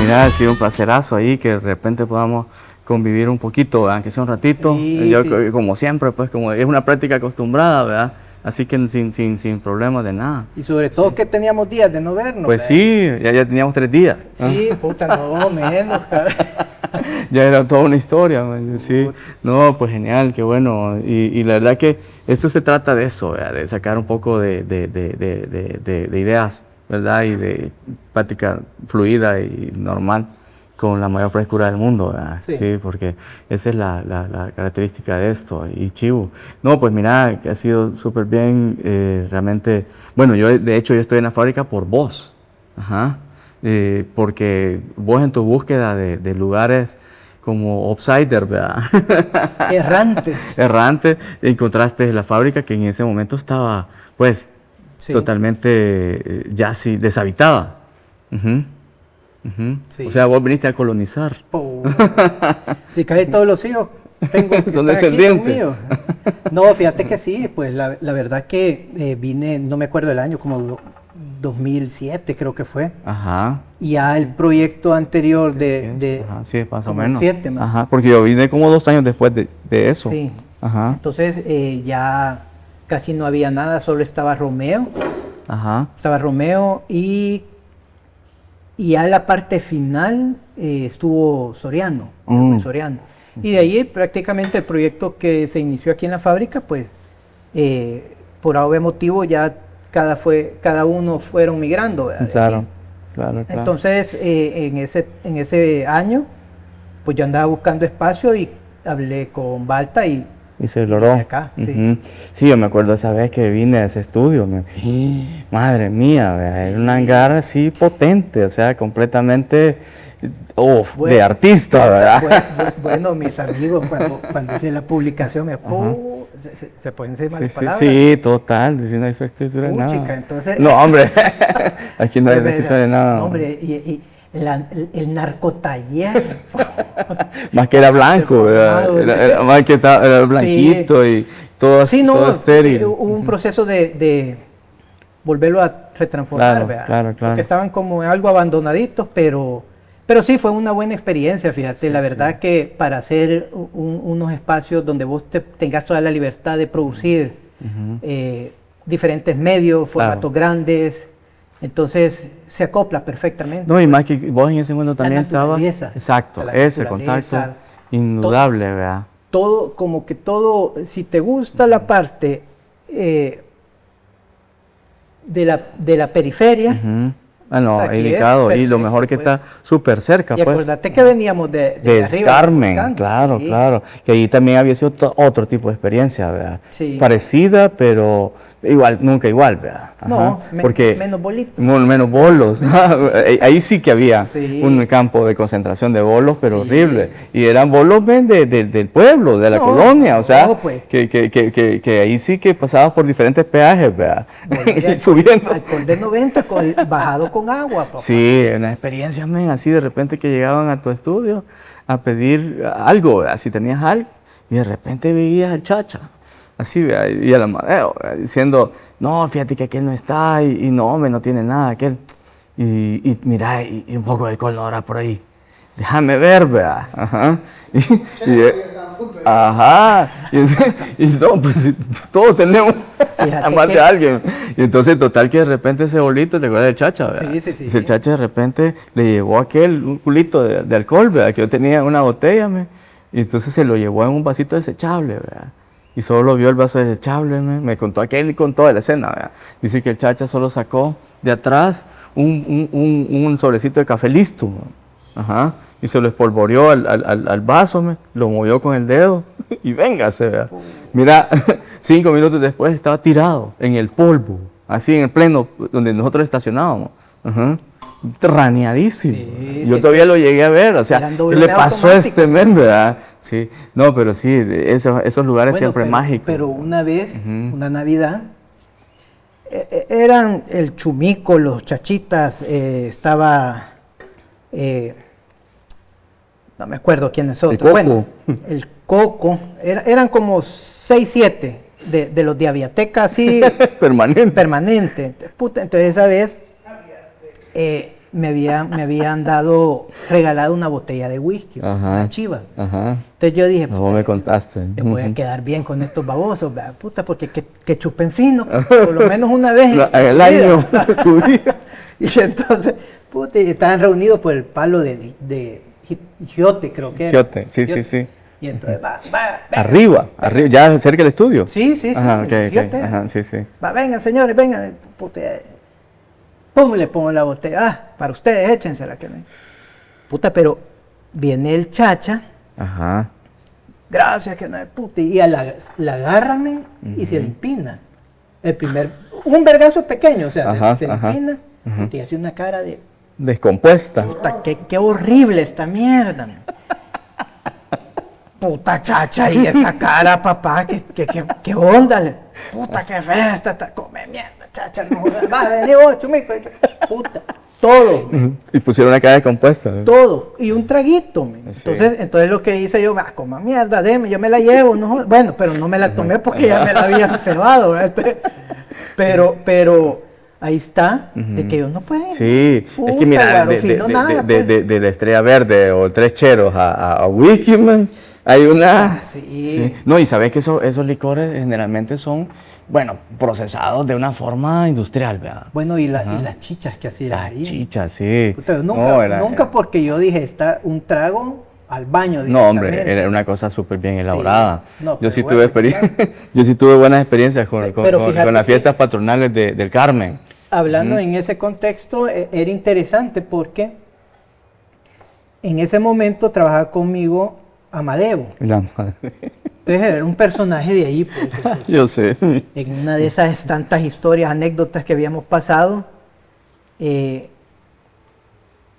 mira, ha sido un placerazo ahí que de repente podamos convivir un poquito, aunque sea un ratito. Sí, Yo, sí. como siempre, pues como es una práctica acostumbrada, ¿verdad? Así que sin problemas de nada. Y sobre todo que teníamos días de no vernos. Pues ¿verdad? sí, ya teníamos 3 días. Sí, puta, no, menos. Ya era toda una historia, man, sí. No, pues genial, qué bueno. Y la verdad que esto se trata de eso, ¿verdad? De sacar un poco de ideas, ¿verdad? Y de práctica fluida y normal con la mayor frescura del mundo, ¿verdad? Sí. Sí, porque esa es la característica de esto. Y chivo. No, pues mira, que ha sido súper bien, realmente. Bueno, yo de hecho yo estoy en la fábrica por vos. Ajá. Porque vos en tu búsqueda de lugares como outsider, ¿verdad? Errantes. Errante, encontraste la fábrica que en ese momento estaba, pues, Sí. totalmente ya sí, deshabitada. Ujú, ujú. Sí. O sea, vos viniste a colonizar. Si casi todos los hijos tengo que Son están aquí, descendientes. son míos. No, fíjate que sí, pues la verdad que vine, no me acuerdo el año, como 2007 creo que fue. Ajá. Y ya el proyecto anterior de Ajá, sí, más o como menos. 7 más. Ajá, porque yo vine como 2 años después de eso. Sí. Ajá. Entonces ya casi no había nada, solo estaba Romeo. Ajá. Estaba Romeo y ya la parte final estuvo Soriano, Soriano. Y de ahí prácticamente el proyecto que se inició aquí en la fábrica, pues por algún motivo ya cada uno fueron migrando. ¿Verdad? Claro, claro. Entonces en ese año, pues yo andaba buscando espacio y hablé con Balta y se logró. Acá, sí. Sí, yo me acuerdo esa vez que vine a ese estudio. Madre mía, era un hangar así potente, o sea, completamente de artista, ¿verdad? Bueno, mis amigos, cuando hice la publicación, se pueden decir malas palabras. Sí, total, si no hay restricción de nada. Chica, entonces, no, hombre, aquí no hay restricción de nada. No, hombre, y el narcotaller. Más que era blanco, ¿verdad? Era más que era blanquito, sí. Y todo, sí, no, todo estéril. Hubo un proceso de volverlo a retransformar, ¿verdad? Claro. Porque estaban como algo abandonaditos, pero sí fue una buena experiencia, fíjate. Sí, la verdad que para hacer unos espacios donde vos tengas toda la libertad de producir diferentes medios, formatos grandes, entonces se acopla perfectamente. No, y más que vos en ese momento también estabas. Exacto, ese contacto indudable, ¿verdad? Todo, como que todo, si te gusta la parte de la periferia. Bueno, indicado, y lo mejor que está súper cerca, y pues. Acuérdate que veníamos de arriba. Carmen, claro, que ahí también había sido otro tipo de experiencia, ¿verdad? Sí. Parecida, pero nunca igual, ¿verdad? No, porque menos bolitos. Menos bolos. Ahí sí que había un campo de concentración de bolos, pero horrible. Y eran bolos del pueblo, de la colonia, o sea, pues. que ahí sí que pasabas por diferentes peajes, ¿verdad? Subiendo. Alcohol de 90 bajado con agua, papá. Sí, una experiencia, así de repente que llegaban a tu estudio a pedir algo, si tenías algo, y de repente veías al chacha, así, y al Amadeo, diciendo, no, fíjate que aquel no está, y no, hombre, no tiene nada, aquel, y mira, y un poco de alcohol no habrá por ahí, déjame ver, vea, ajá, y no, pues todos tenemos más de alguien. Y entonces, total, que de repente ese bolito le acuerdas del chacha, ¿verdad? Sí. Y el chacha de repente le llevó un culito de alcohol, ¿verdad? Que yo tenía una botella, y entonces se lo llevó en un vasito desechable, ¿verdad? Y solo vio el vaso desechable, me contó aquel y contó de la escena, ¿verdad? Dice que el chacha solo sacó de atrás un sobrecito de café listo, ajá, y se lo espolvoreó al vaso, lo movió con el dedo y véngase, ¿verdad? Mira, 5 minutos después estaba tirado en el polvo, así en el pleno donde nosotros estacionábamos, raneadísimo. Sí, yo todavía lo llegué a ver, o sea, ¿qué le pasó a este men, verdad? Sí, no, pero sí, esos lugares siempre mágicos. Pero una vez, una Navidad, eran el Chumico, los Chachitas, estaba, no me acuerdo quiénes otros. El Coco. Bueno, el Coco, eran como 6, 7 de los de Aviateca, así. Permanente. Entonces esa vez me habían regalado una botella de whisky, una chiva. Ajá. Entonces yo dije, no me contaste. Me voy a quedar bien con estos babosos, ¿verdad? Puta, porque que chupen fino, por lo menos una vez en el año de su vida. Y entonces, puta, estaban reunidos por el palo de Giote, creo que era. Giote, sí. Y entonces, arriba, ya cerca del estudio. Sí. Ajá, okay. Ajá, sí. Vengan, señores, vengan. Puta, pum, le pongo la botella. Para ustedes, échensela. Puta, pero viene el chacha. Ajá. Gracias, que no es puta. Y la agarran y se le empina. Un vergazo pequeño, o sea, se le empina. Puta, y hace una cara de... descompuesta. Puta, qué horrible esta mierda. Puta chacha, y esa cara, papá, qué onda. Puta, qué fea esta, come mierda, chacha, no jodas. Va, vení vos, chumico. Puta, todo. Y pusieron una cara descompuesta. Todo, y un traguito. Sí. Entonces lo que hice yo, coma mierda, déme, yo me la llevo. No, bueno, pero no me la tomé porque ya me la había cebado. Pero ahí está, de que ellos no pueden. Sí, es que mira, de la Estrella Verde o Tres Cheros a whisky, man, hay una... Sí. No, y sabes que esos licores generalmente son, bueno, procesados de una forma industrial, ¿verdad? Bueno, y las chichas que hacían las ahí. chichas, sí. Puta, nunca porque yo dije, está un trago al baño. No, hombre, era una cosa súper bien elaborada. Sí. No, yo sí tuve buenas experiencias con las fiestas patronales del Carmen. Hablando en ese contexto, era interesante porque en ese momento trabajaba conmigo Amadeo. Entonces era un personaje de ahí. Pues, yo sé. En una de esas tantas historias, anécdotas que habíamos pasado,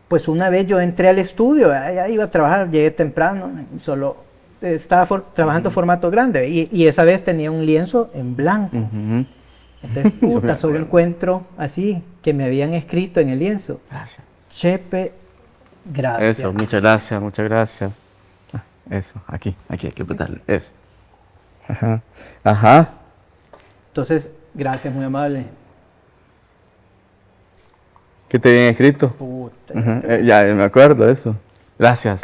pues una vez yo entré al estudio, ya iba a trabajar, llegué temprano, solo estaba trabajando formato grande y esa vez tenía un lienzo en blanco. Entonces, puta, solo encuentro así, que me habían escrito en el lienzo. Gracias. Chepe, gracias. Eso, muchas gracias. Eso, aquí hay que apretarle. Eso. Ajá. Entonces, gracias, muy amable. ¿Qué te habían escrito? Puta. Ya me acuerdo de eso. Gracias.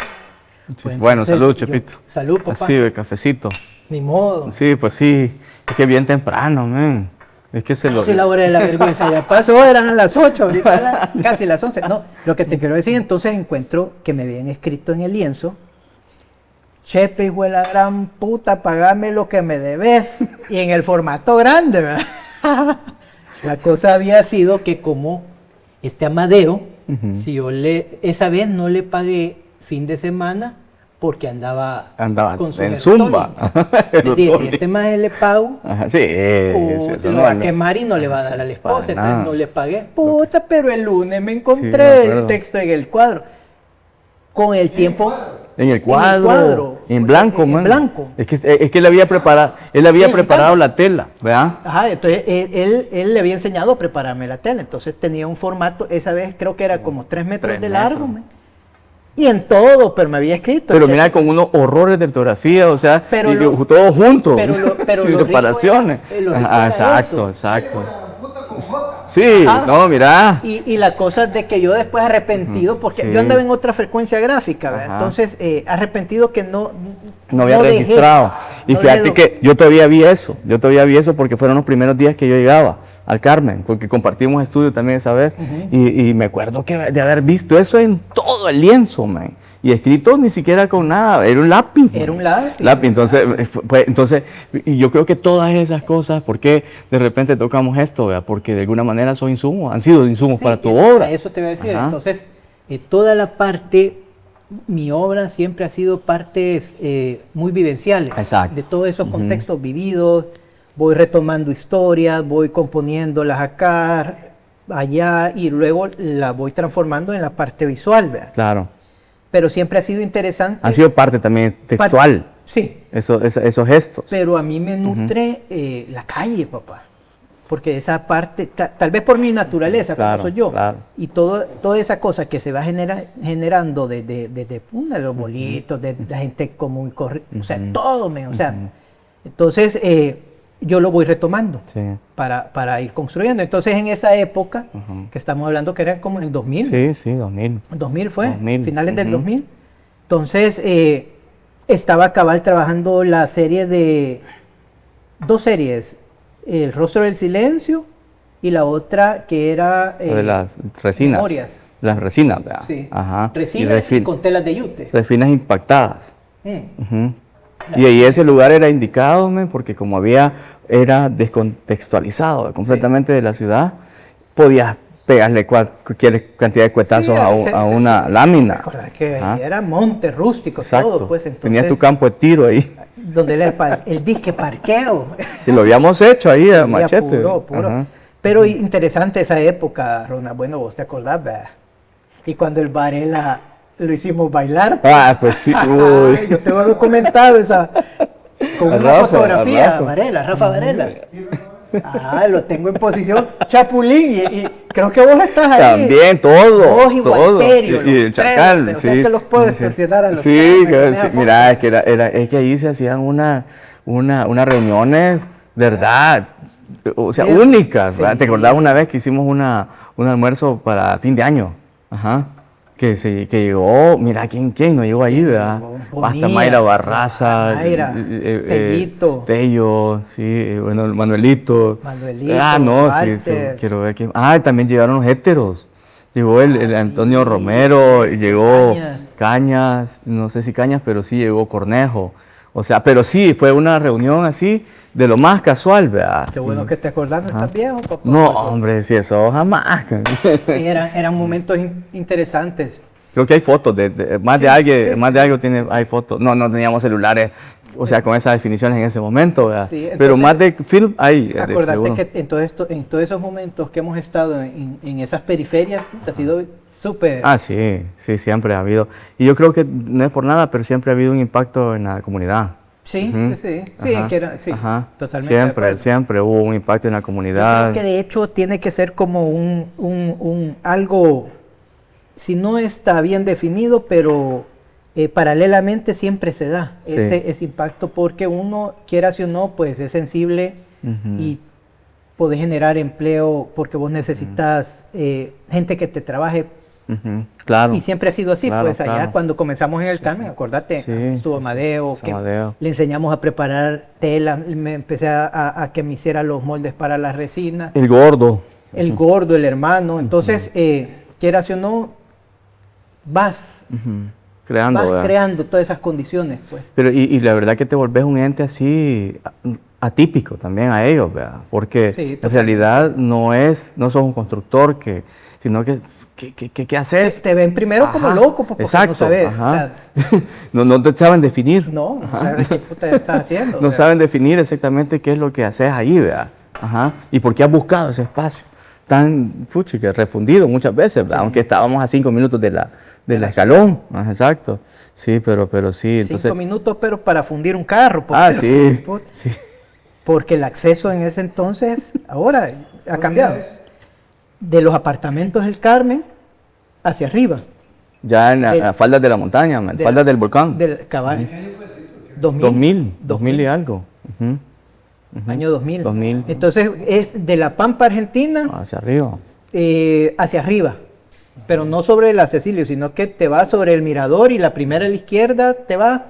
Bueno, salud, Chepito. Salud, papá. Así, de cafecito. Ni modo. Sí, pues sí. Es que bien temprano, man. Es que se lo... Sí, la hora de la vergüenza ya pasó, eran a las 8, ahorita casi las 11. No, lo que te quiero decir, entonces encuentro que me habían escrito en el lienzo: Chepe, hijo de la gran puta, pagame lo que me debes. Y en el formato grande, ¿verdad? La cosa había sido que como Amadeo, si yo esa vez no le pagué fin de semana porque andaba con su en zumba. Este más le pago, sí, se lo va a quemar y no le va a dar a la esposa, entonces no le pagué. Puta, pero el lunes me encontré el texto en el cuadro. Con el tiempo... En el cuadro, en blanco, man. En blanco. Es que él había preparado la tela, ¿verdad? Ajá, entonces él le había enseñado a prepararme la tela, entonces tenía un formato, esa vez creo que era como 3 metros de largo, man. Y en todo, pero me había escrito. Pero mira, con unos horrores de ortografía, o sea, todo junto, sin reparaciones. Exacto. Sí, no, mira. Y la cosa de que yo después arrepentido, porque yo andaba en otra frecuencia gráfica, ¿verdad? Entonces arrepentido que no había registrado. Y fíjate que yo todavía vi eso porque fueron los primeros días que yo llegaba al Carmen, porque compartimos estudio también esa vez, y me acuerdo de haber visto eso en todo el lienzo, man. Y escrito ni siquiera con nada, era un lápiz. Era un lápiz. Entonces, y yo creo que todas esas cosas, ¿por qué de repente tocamos esto? ¿Verdad? Porque de alguna manera son insumos, han sido insumos para tu obra. Eso te voy a decir. Entonces, toda la parte, mi obra siempre ha sido partes muy vivenciales. Exacto. De todos esos contextos vividos, voy retomando historias, voy componiéndolas acá, allá, y luego la voy transformando en la parte visual, ¿verdad? Claro. Pero siempre ha sido interesante. Ha sido parte también textual. Sí. Esos gestos. Pero a mí me nutre la calle, papá. Porque esa parte, tal vez por mi naturaleza, como soy yo, y toda esa cosa que se va generando de los bolitos, de la gente común, o sea, todo, o sea, entonces yo lo voy retomando Sí. para ir construyendo. Entonces en esa época, Ujú. que estamos hablando que era como en el 2000, Sí, sí, 2000. 2000 fue, 2000, finales del ujú. 2000. Entonces estaba cabal trabajando la serie de, dos series, El rostro del silencio y la otra que era Lo de las resinas. Memorias. Las resinas, ¿verdad? Sí. Ajá. Resinas y con telas de yute. Resinas impactadas. Mm. Ujú. Y ahí ese lugar era indicado, men, porque como era descontextualizado completamente de la ciudad, podías pegarle cualquier cantidad de cuetazos a una lámina. Recordad que Ajá. ahí era monte rústico, Exacto. todo, pues entonces. Tenías tu campo de tiro ahí. Donde el disque parqueo. Y lo habíamos hecho ahí a Sí, machete. puro. Ajá. Pero interesante esa época, Ronald. Bueno, vos te acordás, ¿verdad? Y cuando el Varela lo hicimos bailar. Ah, pues sí. Uy. Yo tengo documentado esa. Con A una Rafa, fotografía, a Rafa. Rafa Varela. Lo tengo en posición Chapulín y creo que vos estás ahí. También, todo. Vos y todo. Walterio, Y el los tres, chacal, o sí. sea que los puedo Sí. extorsionar a los Sí, tres, que- con sí, esa mira, foto. es que ahí se hacían unas reuniones, ¿verdad? O sea, Sí. únicas, ¿verdad? Sí. ¿Te acordás una vez que hicimos un almuerzo para fin de año? Ajá. Que llegó, mira, ¿quién no llegó ahí, verdad? llegó? Hasta Bonilla, Mayra Barraza, Mayra, Tellito. Tello, sí, bueno, Manuelito. Manuelito, Ah, no, sí, sí, Walter. quiero ver quién. Ah, también llegaron los héteros. Llegó el Antonio Romero, y llegó Cañas, no sé si Cañas, pero sí llegó Cornejo. O sea, pero sí, fue una reunión así de lo más casual, ¿verdad? Qué bueno que te acordás, no estás viejo, papá. No, hombre, si eso jamás. Sí, eran momentos interesantes. Creo que hay fotos más de alguien hay fotos. No teníamos celulares, o sea, con esas definiciones en ese momento, ¿verdad? Sí, entonces, pero más de film hay. Acordate que en todos esos momentos que hemos estado en esas periferias, ha sido súper. Ah, sí, siempre ha habido. Y yo creo que no es por nada, pero siempre ha habido un impacto en la comunidad. Sí, Ujú. sí, Ajá, que era, sí, ajá. totalmente. de acuerdo. Siempre hubo un impacto en la Yo comunidad. creo que de hecho tiene que ser como un algo, si no está bien definido, pero paralelamente siempre se da Sí. ese impacto, porque uno, quiera si o no, pues es sensible Ujú. y puede generar empleo porque vos necesitas gente que te trabaje. Ujú, claro. Y siempre ha sido así, Claro, pues allá claro. cuando comenzamos en el Carmen, acordate, Sí, estuvo sí, sí. Amadeo, que Amadeo. le enseñamos a preparar tela, me empecé a que me hiciera los moldes para la resina, El gordo. el gordo, el hermano, entonces, quieras o no, vas Ujú. Creando, ¿verdad? creando todas esas condiciones, pues. Pero y la verdad que te volvés un ente así atípico también a ellos, ¿verdad? Porque Sí, en totalmente. realidad no sos un constructor sino que ¿qué haces? Te ven primero como Ajá, loco, pues, porque exacto, no sabes, ajá. o sea, no te saben definir. no sabes qué puta estás haciendo. No o sea. saben definir exactamente qué es lo que haces ahí, ¿verdad? Ajá. Y por qué has buscado ese espacio tan, que refundido muchas veces, ¿verdad? Aunque estábamos a 5 minutos del escalón. Ajá, exacto. Sí, pero sí, entonces... 5 minutos, pero para fundir un carro. Ah, sí, puta, sí. Porque el acceso en ese entonces, ahora ha cambiado. De los apartamentos del Carmen hacia arriba, Ya en El- las faldas de la montaña, en las de- faldas del volcán. del cabal. 2000 y algo. Ujú. Año 2000. 2000. Entonces es de la Pampa Argentina Hacia arriba. hacia arriba, pero no sobre la Cecilio, sino que te vas sobre el mirador y la primera a la izquierda te va.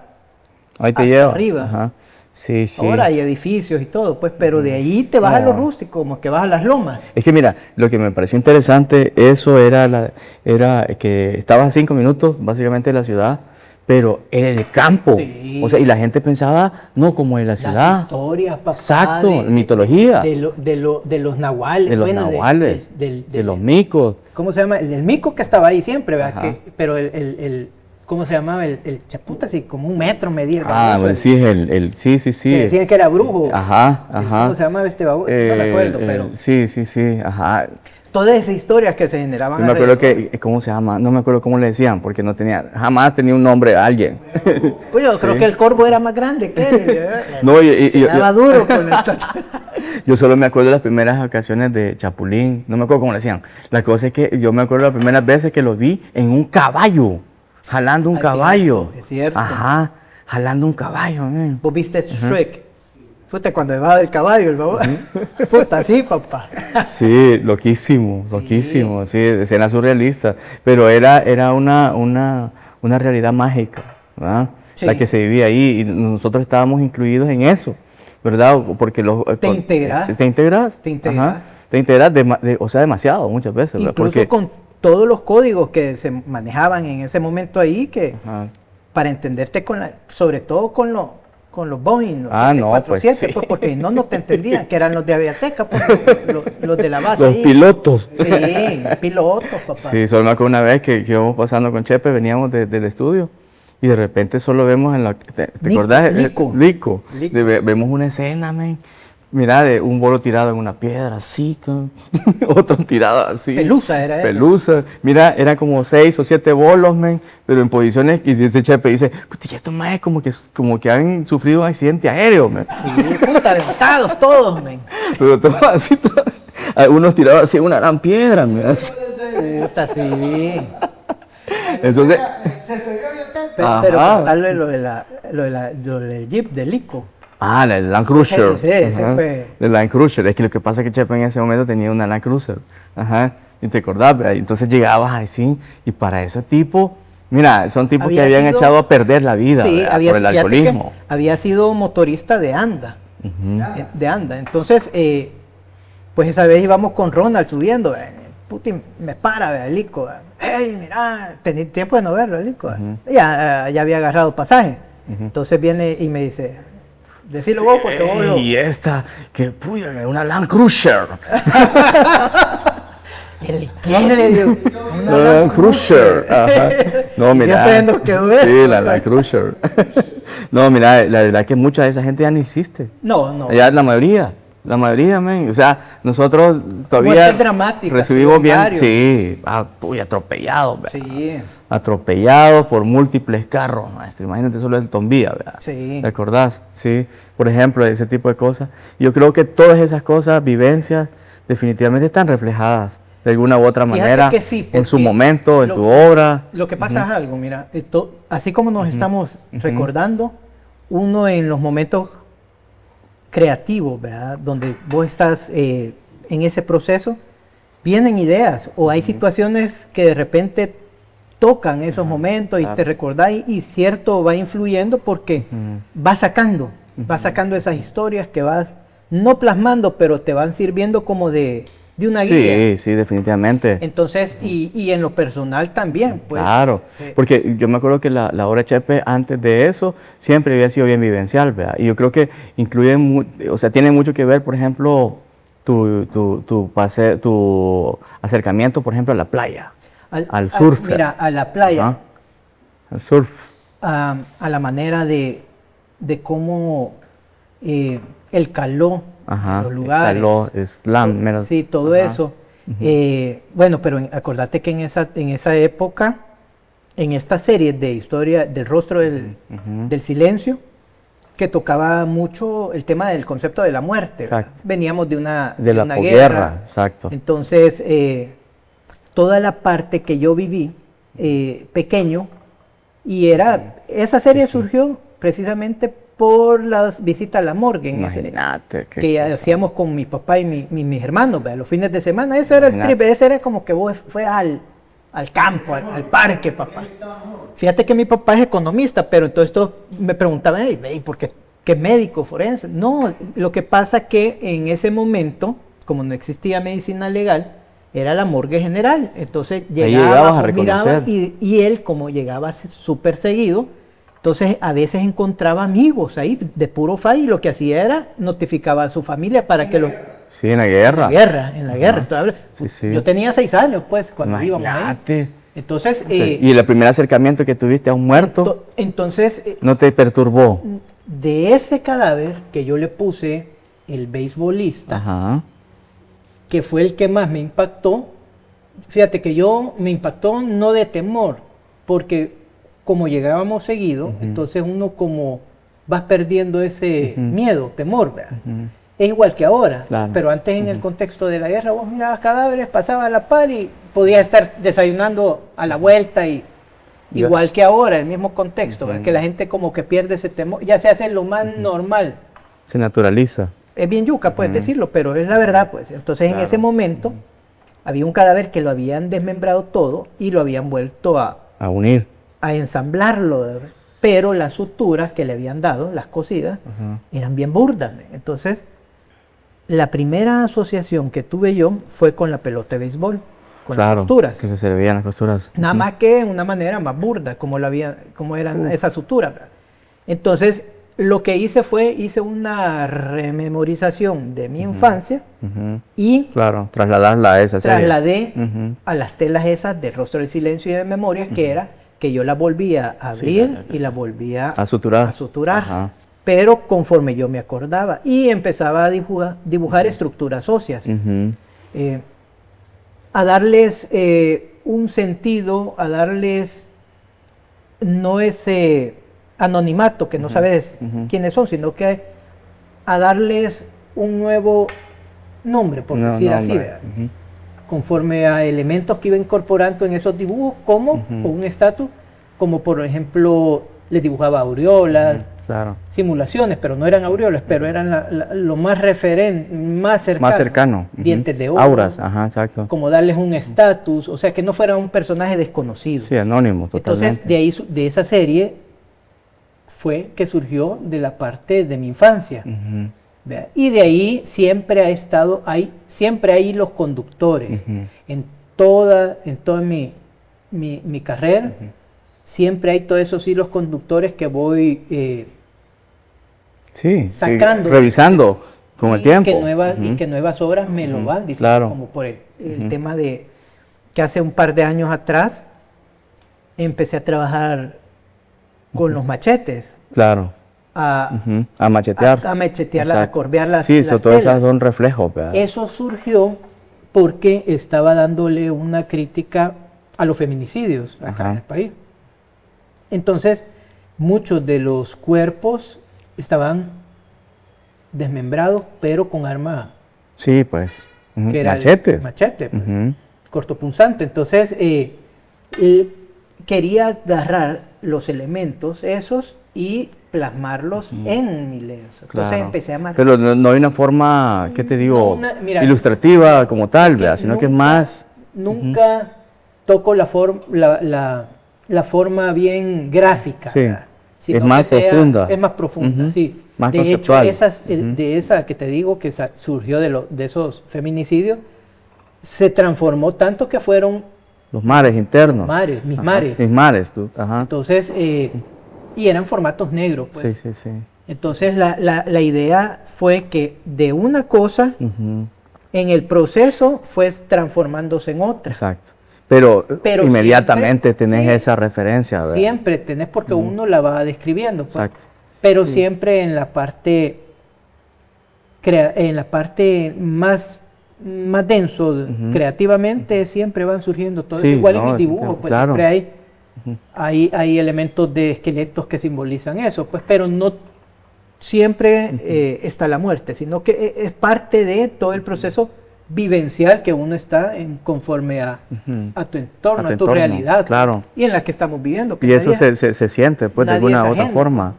Ahí te Hacia lleva. arriba. Ajá. Sí, sí. Ahora hay edificios y todo, pues, pero de ahí te vas a lo No. rústico, como que vas a las lomas. Es que mira, lo que me pareció interesante, eso era que estabas a 5 minutos básicamente de la ciudad, pero era el campo. Sí. O sea, y la gente pensaba, no como en la Las ciudad. historias, papá. Exacto, mitología. De los nahuales. De los bueno, nahuales, de los micos. ¿Cómo se llama? El del mico que estaba ahí siempre, ¿verdad? Ajá. Pero ¿cómo se llamaba? El chaputa, así como 1 metro medía. el Ah, baboso, pues sí, sí. Que decían que era brujo. Ajá, ajá. ¿Cómo se llamaba este baboso? No recuerdo, pero Sí, ajá. todas esas historias que se generaban. Yo me acuerdo alrededor. ¿cómo se llama? No me acuerdo cómo le decían, porque jamás tenía un nombre a alguien. Pues yo creo Sí. que el corvo era más grande que él. No, Se daba duro con esto. yo solo me acuerdo de las primeras ocasiones de Chapulín, no me acuerdo cómo le decían. La cosa es que yo me acuerdo las primeras veces que lo vi en un caballo, jalando un Ah, es caballo. cierto, es cierto. Ajá, jalando un caballo. Man. ¿Vos viste Shrek? Puta, cuando me baja del caballo, el babón. Puta, sí, papá. Sí, loquísimo, loquísimo, sí, escena surrealista, pero era una realidad mágica, ¿verdad? Sí. La que se vivía ahí y nosotros estábamos incluidos en eso, ¿verdad? Porque Te integras. te integras, Te integras. ajá, te integras, o sea, demasiado, muchas veces, ¿verdad? Incluso Porque, con todos los códigos que se manejaban en ese momento ahí, que ajá. para entenderte sobre todo con los Boeing, los No, pues 747, sí. pues, porque no te entendían, que eran los de Aviateca, pues, los de la base. Los ahí. pilotos. Sí, pilotos, papá. Sí, solo me acuerdo una vez que íbamos pasando con Chepe, veníamos del estudio y de repente solo vemos en la... ¿Te acordás? Lico. Vemos una escena, men. Mira, de un bolo tirado en una piedra, así, otro tirado así. Pelusa era eso. Pelusa. Mira, eran como 6 o 7 bolos, men, pero en posiciones, y dice Chepe, dice, puta, y estos más como que han sufrido un accidente aéreo, men. Sí, puta, aventados todos, men. Pero todos así, algunos tirados así en una gran piedra, men. Así. Puta, sí. Entonces, Pero Ajá. contarle lo del Jeep, del Lico. El Land Cruiser. Sí, ese Ajá. fue. El Land Cruiser. Es que lo que pasa es que Chepe en ese momento tenía una Land Cruiser. Ajá. Y te acordás, ¿verdad? Y entonces llegabas así, y para ese tipo, mira, son tipos que habían echado a perder la vida, Sí, ¿verdad? Por el fíjate que alcoholismo. había sido motorista de ANDA. De ANDA. Entonces, pues esa vez íbamos con Ronald subiendo. Putin me para, ¿verdad? El Lico. Hey, mira, tenía tiempo de no verlo, el Lico. Ya había agarrado pasaje. Entonces viene y me dice, decilo vos porque vos lo... Y esta, que puya, una Land Cruiser. ¿Quién le dio? Una Land Cruiser. Ajá. No, mira. Siempre nos quedó eso. Sí, la Land Cruiser. No, mira, la verdad es que mucha de esa gente ya no existe. No. Ya la mayoría, men. O sea, nosotros todavía Muertes dramáticas, recibimos bien, varios. sí, atropellados, ¿verdad? Sí, Atropellados por múltiples carros, maestro. Imagínate solo el Tombía, ¿verdad? sí. ¿Te acordás? Sí, por ejemplo, ese tipo de cosas. Yo creo que todas esas cosas, vivencias, definitivamente están reflejadas de alguna u otra Fíjate manera que sí, en su porque momento, en lo- tu obra. Lo que pasa es algo, mira, así como nos estamos recordando, uno en los momentos creativos, ¿verdad? Donde vos estás en ese proceso, vienen ideas o hay situaciones que de repente tocan esos momentos y claro. te recordás y cierto va influyendo porque vas sacando esas historias que vas no plasmando, pero te van sirviendo como de una guía. Sí, definitivamente. Entonces, y en lo personal también, pues. Claro, Sí. porque yo me acuerdo que la obra de Chepe antes de eso siempre había sido bien vivencial, ¿verdad? Y yo creo que o sea, tiene mucho que ver, por ejemplo, tu acercamiento, por ejemplo, a la playa, al surf. Mira, a la playa, Ajá. Al surf. a la manera de cómo el calor Ajá. en los lugares. Calor, slam, mira. Sí, todo Ajá. eso. Bueno, pero acordate que en esa época, en esta serie de historia del rostro del silencio, que tocaba mucho el tema del concepto de la muerte. Exacto. Veníamos de una De la una posguerra, exacto. Entonces, toda la parte que yo viví pequeño, y esa serie surgió precisamente por las visitas a la morgue. Imagínate. Que hacíamos con mi papá y mis hermanos, ¿verdad? Los fines de semana. Ese era el trip, ese era como que vos fueras al campo, al parque, papá. Fíjate que mi papá es economista, pero entonces todos me preguntaban, hey, ¿por qué médico forense? No, lo que pasa que en ese momento, como no existía medicina legal, era la morgue general. Entonces llegabas a reconocer. Y él, como llegaba súper seguido, entonces a veces encontraba amigos ahí de puro fall y lo que hacía era notificaba a su familia para que lo... Sí, en la guerra. En la guerra. Sí. Yo tenía 6 años, pues, cuando íbamos ahí. Imagínate. Entonces... ¿Y el primer acercamiento que tuviste a un muerto entonces... no te perturbó? De ese cadáver que yo le puse el beisbolista, Ajá. que fue el que más me impactó, fíjate que me impactó no de temor, porque como llegábamos seguido, entonces uno como vas perdiendo ese miedo, temor, ¿verdad? Es igual que ahora, Claro. pero antes en el contexto de la guerra vos mirabas cadáveres, pasabas a la par y podías estar desayunando a la vuelta y igual que ahora, el mismo contexto, ¿verdad? Que la gente como que pierde ese temor, ya se hace lo más normal Se naturaliza. Es bien yuca, puedes decirlo, pero es la verdad, pues. Entonces, en ese momento, había un cadáver que lo habían desmembrado todo y lo habían vuelto a unir. A ensamblarlo. Pero las suturas que le habían dado, las cosidas, eran bien burdas. Entonces, la primera asociación que tuve yo fue con la pelota de béisbol, con las costuras. Que se servían las costuras. Nada más que en una manera más burda, como eran esas suturas. Entonces, lo que hice una rememorización de mi infancia y trasladarla a esa serie. Trasladé a las telas esas de Rostro del Silencio y de Memorias, que era que yo las volvía a abrir y las volvía a suturar. Pero conforme yo me acordaba y empezaba a dibujar estructuras óseas, a darles un sentido, a darles no ese anonimato que no sabes quiénes son, sino que a darles un nuevo nombre, por decir así, conforme a elementos que iba incorporando en esos dibujos, como un estatus, como por ejemplo les dibujaba aureolas, simulaciones, pero no eran aureolas, pero eran lo más más cercano, dientes de oro, auras, exacto. Como darles un estatus, o sea, que no fuera un personaje desconocido. Sí, anónimo, totalmente. Entonces, de esa serie fue que surgió de la parte de mi infancia. Y de ahí siempre hay los conductores. En toda mi carrera, siempre hay todos esos hilos conductores que voy sacando, revisando con el tiempo. Y que nuevas obras me lo van diciendo, como por el tema de que hace un par de años atrás empecé a trabajar con los machetes. A machetear. A machetear, a corvear las telas. Sí, todas esas son reflejos. Eso surgió porque estaba dándole una crítica a los feminicidios acá en el país. Entonces, muchos de los cuerpos estaban desmembrados, pero con arma. Sí, pues. Que era machetes. Machete, pues, cortopunzante. Entonces, quería agarrar los elementos esos y plasmarlos en mi lienzo. Entonces empecé a marcar. Pero no hay una forma, ¿qué te digo? Ilustrativa como tal, ¿verdad? Sino que es más. Nunca toco la forma bien gráfica. Sí. Es más profunda. Es más profunda, sí. Más de conceptual. Hecho, de esa que te digo que surgió de esos feminicidios, se transformó tanto que fueron los mares internos. Mis mares. Mis mares, tú. Entonces, y eran formatos negros, pues. Sí. Entonces, la idea fue que de una cosa, en el proceso, fue transformándose en otra. Exacto. Pero inmediatamente tenés esa referencia, ¿verdad? Siempre tenés, porque uno la va describiendo. Pues. Exacto. Pero siempre en la parte más denso, creativamente, siempre van surgiendo todo eso. Igual en mi dibujo, pues siempre hay elementos de esqueletos que simbolizan eso, pues, pero no siempre está la muerte, sino que es parte de todo el proceso vivencial que uno está conforme a tu entorno, a tu realidad, claro. Y en la que estamos viviendo. Y eso se siente, pues, de alguna u otra forma.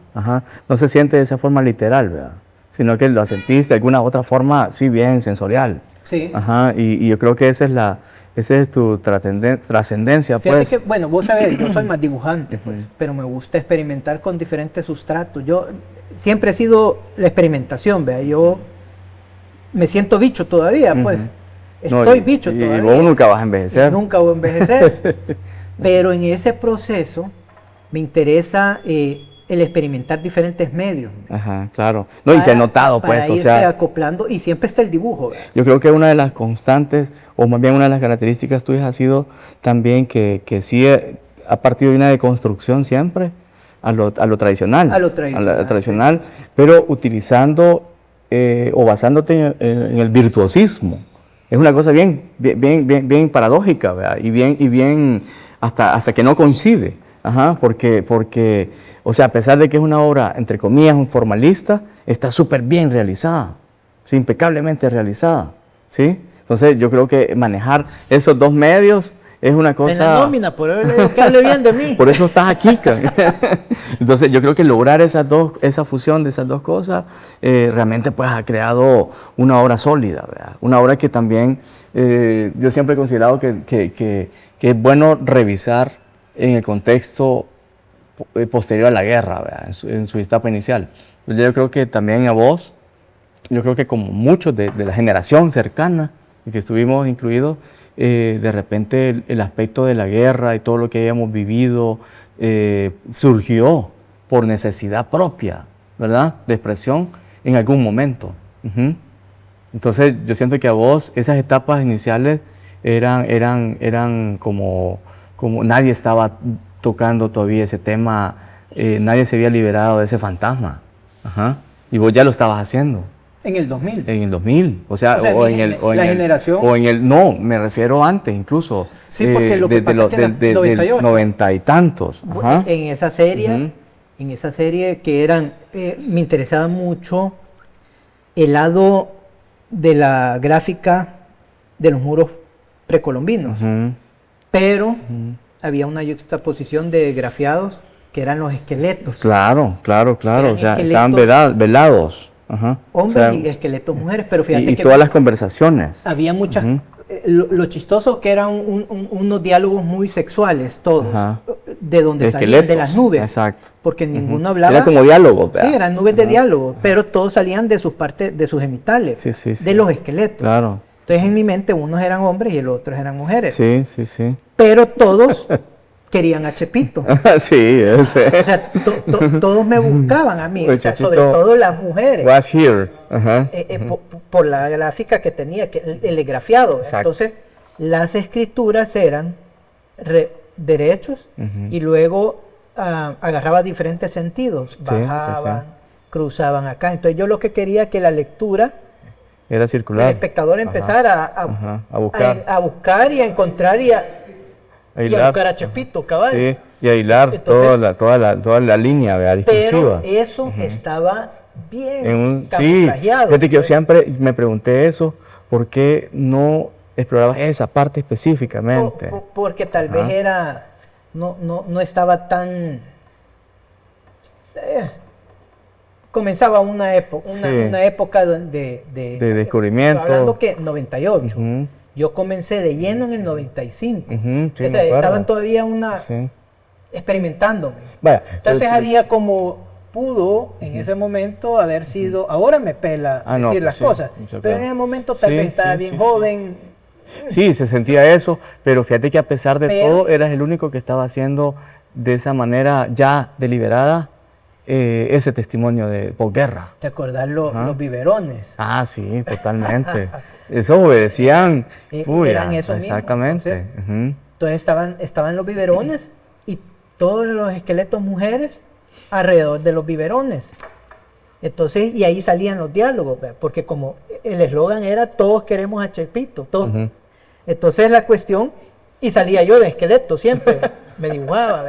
No se siente de esa forma literal, ¿verdad? Sino que lo sentís de alguna otra forma, sí, bien sensorial. Sí. Y yo creo que esa es tu trascendencia, pues. Que, bueno, vos sabés, yo soy más dibujante, pues, pero me gusta experimentar con diferentes sustratos. Yo siempre he sido la experimentación, ¿verdad? Yo me siento bicho todavía, pues. Estoy bicho todavía. Y vos nunca vas a envejecer. Nunca voy a envejecer. Pero en ese proceso me interesa el experimentar diferentes medios. Claro. No, y se ha notado, pues, para irse acoplando, y siempre está el dibujo, ¿verdad? Yo creo que una de las constantes, o más bien una de las características tuyas ha sido también que sí ha partido de una deconstrucción siempre a lo tradicional. A lo tradicional, pero utilizando o basándote en el virtuosismo. Es una cosa bien paradójica, ¿verdad? Y bien hasta que no coincide. Porque, o sea, a pesar de que es una obra, entre comillas, un formalista, está súper bien realizada, ¿sí? Impecablemente realizada, ¿sí? Entonces, yo creo que manejar esos dos medios es una cosa... En la nómina, por haberle que hable bien de mí. Por eso estás aquí, cara. Entonces yo creo que lograr esa fusión de esas dos cosas, realmente pues ha creado una obra sólida, ¿verdad? Una obra que también yo siempre he considerado que es bueno revisar en el contexto posterior a la guerra, ¿verdad? En su etapa inicial. Yo creo que también a vos, yo creo que como muchos de la generación cercana, en que estuvimos incluidos, de repente el aspecto de la guerra y todo lo que habíamos vivido surgió por necesidad propia, ¿verdad? De expresión en algún momento. Entonces yo siento que a vos esas etapas iniciales eran como nadie estaba tocando todavía ese tema, nadie se había liberado de ese fantasma. Y vos ya lo estabas haciendo. En el 2000. En el 2000, o sea generación. No, me refiero antes incluso. Sí, porque lo que pasa es que en el 98. 90 y tantos. En esa serie que eran, me interesaba mucho el lado de la gráfica de los muros precolombinos, pero había una juxtaposición de grafiados que eran los esqueletos. Claro, o sea, estaban velados. Hombres y esqueletos mujeres, pero fíjate y que todas las conversaciones. había muchas, lo chistoso que eran unos diálogos muy sexuales todos, de donde salían de las nubes, exacto. porque ninguno hablaba. Era como diálogo, ¿verdad? Sí, eran nubes de diálogo, pero todos salían de sus partes, de sus genitales, de los esqueletos. Claro. Entonces en mi mente unos eran hombres y los otros eran mujeres. Sí. Pero todos querían a Chepito. Sí, ese. O sea, todos me buscaban a mí, o sea, sobre todo las mujeres. Was here. Por la gráfica que tenía, el grafiado. Entonces, las escrituras eran derechos y luego agarraba diferentes sentidos. Bajaban, cruzaban acá. Entonces, yo lo que quería que la lectura era circular. El espectador empezara a buscar y a encontrar y a buscar a Chepito, cabal. Sí, y a hilar toda la línea, ¿verdad? Discursiva. Pero eso estaba bien camuflajeado. Sí, fíjate que yo siempre me pregunté eso, ¿por qué no explorabas esa parte específicamente? Porque tal vez no estaba tan... comenzaba una época de descubrimiento. Hablando que 98. Yo comencé de lleno en el 95. O sea, estaban todavía experimentándome. Entonces había como pudo en ese momento haber sido, ahora me pela decir las cosas, pero en ese momento tal vez estaba bien joven. Sí, se sentía eso, pero fíjate que a pesar de todo, eras el único que estaba haciendo de esa manera ya deliberada ese testimonio de posguerra. ¿Te acordás los biberones? Ah, sí, totalmente. Eso obedecían. Eran esos exactamente. Entonces estaban los biberones y todos los esqueletos mujeres alrededor de los biberones. Entonces, y ahí salían los diálogos, porque como el eslogan era todos queremos a Chepito, todos. Entonces la cuestión, y salía yo de esqueleto siempre, me dibujaba,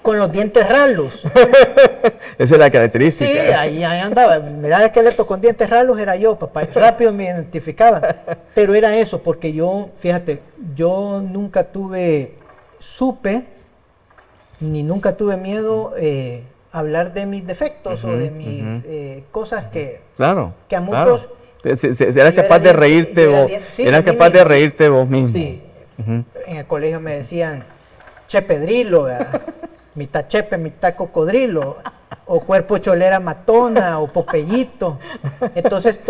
con los dientes ralos. Esa es la característica. Sí, ahí andaba. Mirá, el esqueleto con dientes ralos era yo, papá. Rápido me identificaban. Pero era eso, porque yo, fíjate, yo nunca supe, ni nunca tuve miedo hablar de mis defectos o de mis cosas que a muchos... Eras capaz de reírte vos. Eras capaz de reírte vos mismo. Sí. En el colegio me decían Chepedrilo, mitad chepe, mitad cocodrilo, o cuerpo cholera matona, o popeyito. Entonces,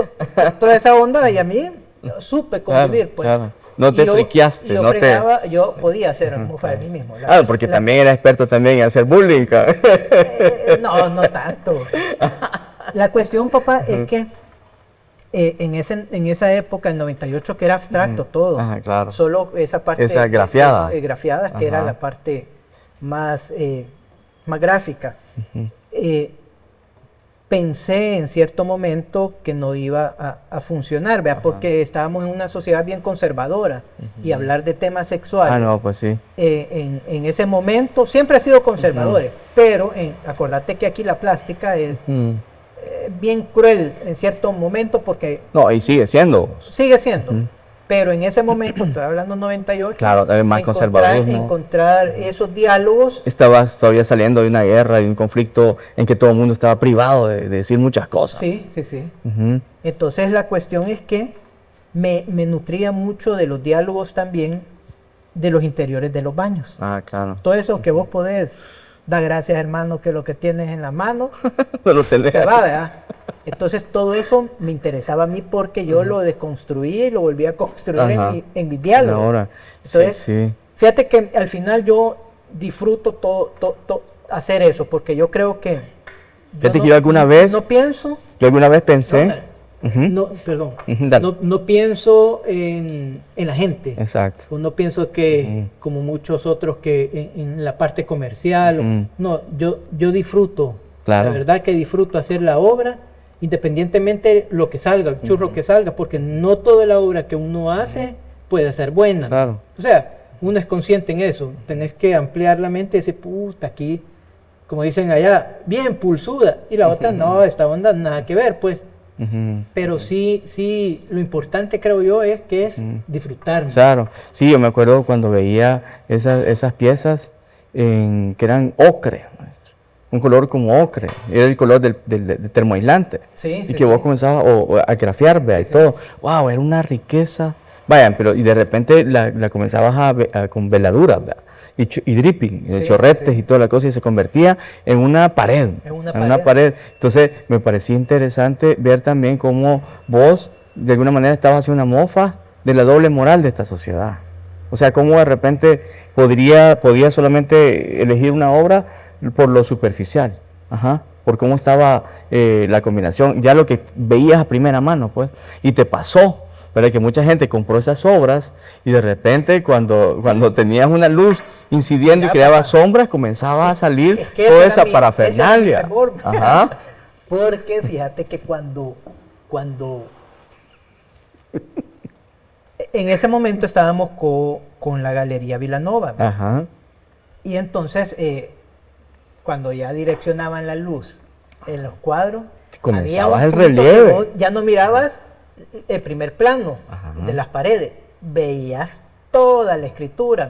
toda esa onda, y a mí supe convivir. Pues. No te friqueaste. Yo podía hacer mofa de mí mismo. Porque también era experto también en hacer bullying. No tanto. La cuestión, papá, es que en esa época, en 98, que era abstracto todo, solo esa parte grafiadas, que era la parte más gráfica. Pensé en cierto momento que no iba a funcionar, porque estábamos en una sociedad bien conservadora y hablar de temas sexuales pues sí. En ese momento siempre ha sido conservadores, pero acordate que aquí la plástica es bien cruel en cierto momento porque... No, y sigue siendo. Sigue siendo. Pero en ese momento, estoy hablando 98, claro, más conservadurismo. Encontrar esos diálogos. Estabas todavía saliendo de una guerra, de un conflicto en que todo el mundo estaba privado de decir muchas cosas. Sí. Entonces la cuestión es que me nutría mucho de los diálogos también de los interiores de los baños. Claro. Todo eso que vos podés dar gracias, hermano, que lo que tienes en la mano Pero se va, ¿verdad? Entonces todo eso me interesaba a mí porque yo lo deconstruí y lo volví a construir en mi diálogo. Ahora, entonces, fíjate que al final yo disfruto todo hacer eso, porque yo creo que... Fíjate que yo alguna vez... No pienso... Yo alguna vez pensé... No pienso en la gente. Exacto. No pienso que, como muchos otros, que en la parte comercial. No, yo disfruto. Claro. La verdad que disfruto hacer la obra, independientemente lo que salga, el churro que salga, porque no toda la obra que uno hace puede ser buena. Claro. O sea, uno es consciente en eso. Tenés que ampliar la mente y decir, puta, aquí, como dicen allá, bien pulsuda. Y la otra, no, esta onda nada que ver, pues. Pero sí, lo importante creo yo es que es disfrutar. Claro, sí, yo me acuerdo cuando veía esas piezas que eran ocre, maestro. Un color como ocre, era el color del termoaislante. Y que vos comenzabas a grafiar, vea, y todo. Wow, era una riqueza. Vayan, pero y de repente la comenzabas con veladuras, vea. Y dripping, chorretes y toda la cosa, y se convertía en una pared. En una pared. Entonces, me parecía interesante ver también cómo vos, de alguna manera, estabas haciendo una mofa de la doble moral de esta sociedad. O sea, cómo de repente podía solamente elegir una obra por lo superficial. Por cómo estaba la combinación, ya lo que veías a primera mano, pues, y te pasó. Pero que mucha gente compró esas obras y de repente cuando tenías una luz incidiendo y creaba sombras, comenzaba a salir toda esa parafernalia. Porque fíjate que cuando en ese momento estábamos con la Galería Vilanova. Y entonces cuando ya direccionaban la luz en los cuadros, comenzabas el relieve. Ya no mirabas el primer plano de las paredes, veías toda la escritura.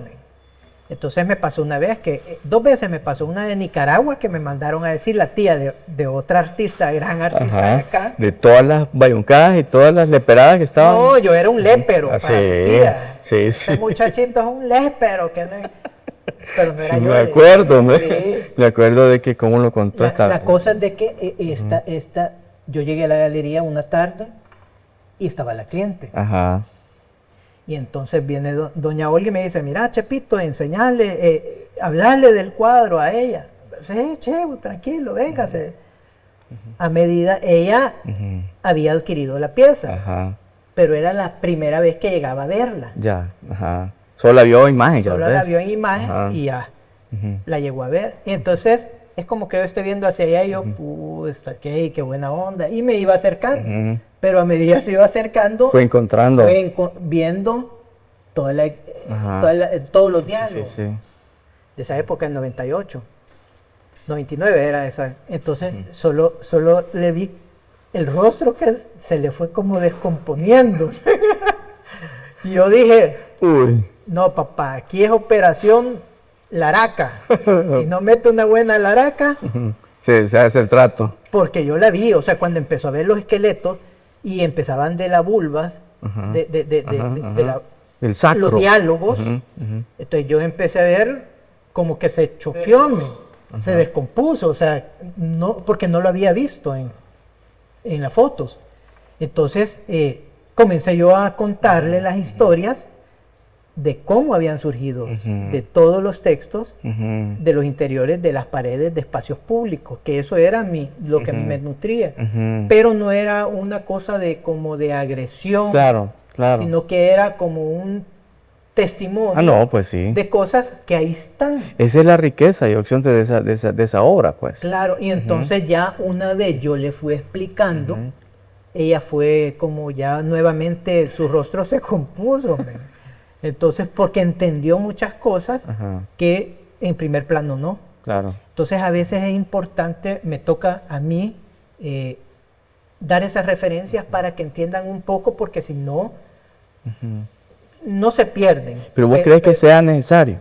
Entonces me pasó una vez dos veces me pasó, una de Nicaragua que me mandaron a decir la tía de otra artista, gran artista de acá. De todas las bayuncadas y todas las leperadas que estaban. No, yo era un lépero para su tía. Sí. Ese muchachito es un lépero que no... Pero no era yo. Me acuerdo, me acuerdo de que cómo lo contó esta. La cosa es de que yo llegué a la galería una tarde y estaba la cliente. Y entonces viene doña Olga y me dice, mira, Chepito, enseñarle, hablarle del cuadro a ella. Sí, Chevo, tranquilo, véngase. A medida, ella había adquirido la pieza, pero era la primera vez que llegaba a verla. Solo la vio en imagen. Solo la vio en imagen y ya la llegó a ver. Y entonces es como que yo esté viendo hacia allá y yo, qué buena onda. Y me iba acercando. Pero a medida se iba acercando, fue encontrando. Viendo todos los diálogos de esa época, en 98. 99 era esa. Entonces solo le vi el rostro que se le fue como descomponiendo. Y yo dije, no papá, aquí es operación Laraca. Si no meto una buena Laraca, se hace el trato. Porque yo la vi, o sea, cuando empezó a ver los esqueletos y empezaban de la vulva, el sacro, los diálogos, entonces yo empecé a ver como que se choqueó, se descompuso, o sea, no, porque no lo había visto en las fotos. Entonces comencé yo a contarle las historias de cómo habían surgido, de todos los textos, de los interiores de las paredes de espacios públicos, que eso era lo que a mí me nutría, pero no era una cosa como de agresión, sino que era como un testimonio de cosas que ahí están. Esa es la riqueza y opción de esa obra, pues. Claro, y entonces ya una vez yo le fui explicando, ella fue como ya nuevamente, su rostro se compuso, entonces porque entendió muchas cosas que en primer plano no. Entonces a veces es importante, me toca a mí dar esas referencias para que entiendan un poco, porque si no, no se pierden. ¿Pero vos crees que sea necesario?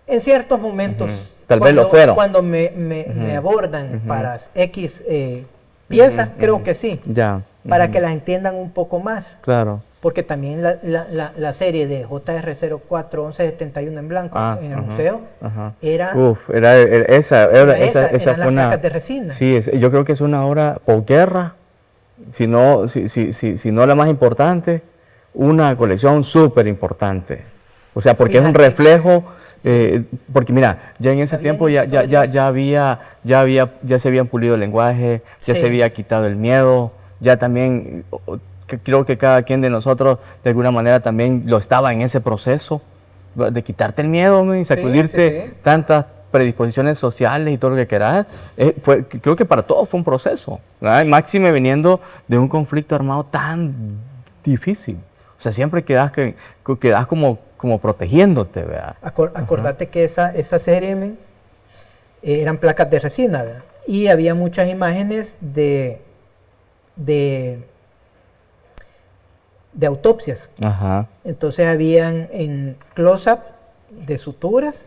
En ciertos momentos, Tal vez lo fueron. Cuando me abordan para X piezas, creo que sí. Ya. Para que las entiendan un poco más. Claro. Porque también la serie de JR04 1171 en blanco en el museo era... esa eran fue una... las placas de resina. Sí, yo creo que es una obra posguerra, si no la más importante, una colección súper importante. O sea, porque es un reflejo, porque mira, ya en ese tiempo ya se habían pulido el lenguaje, ya se había quitado el miedo, ya también... Creo que cada quien de nosotros de alguna manera también lo estaba en ese proceso de quitarte el miedo y sacudirte tantas predisposiciones sociales y todo lo que quieras. Creo que para todos fue un proceso, ¿verdad? Máxime viniendo de un conflicto armado tan difícil. O sea, siempre quedas como protegiéndote, ¿verdad? Acordate que esa serie eran placas de resina, ¿verdad? Y había muchas imágenes de autopsias. Entonces habían en close-up de suturas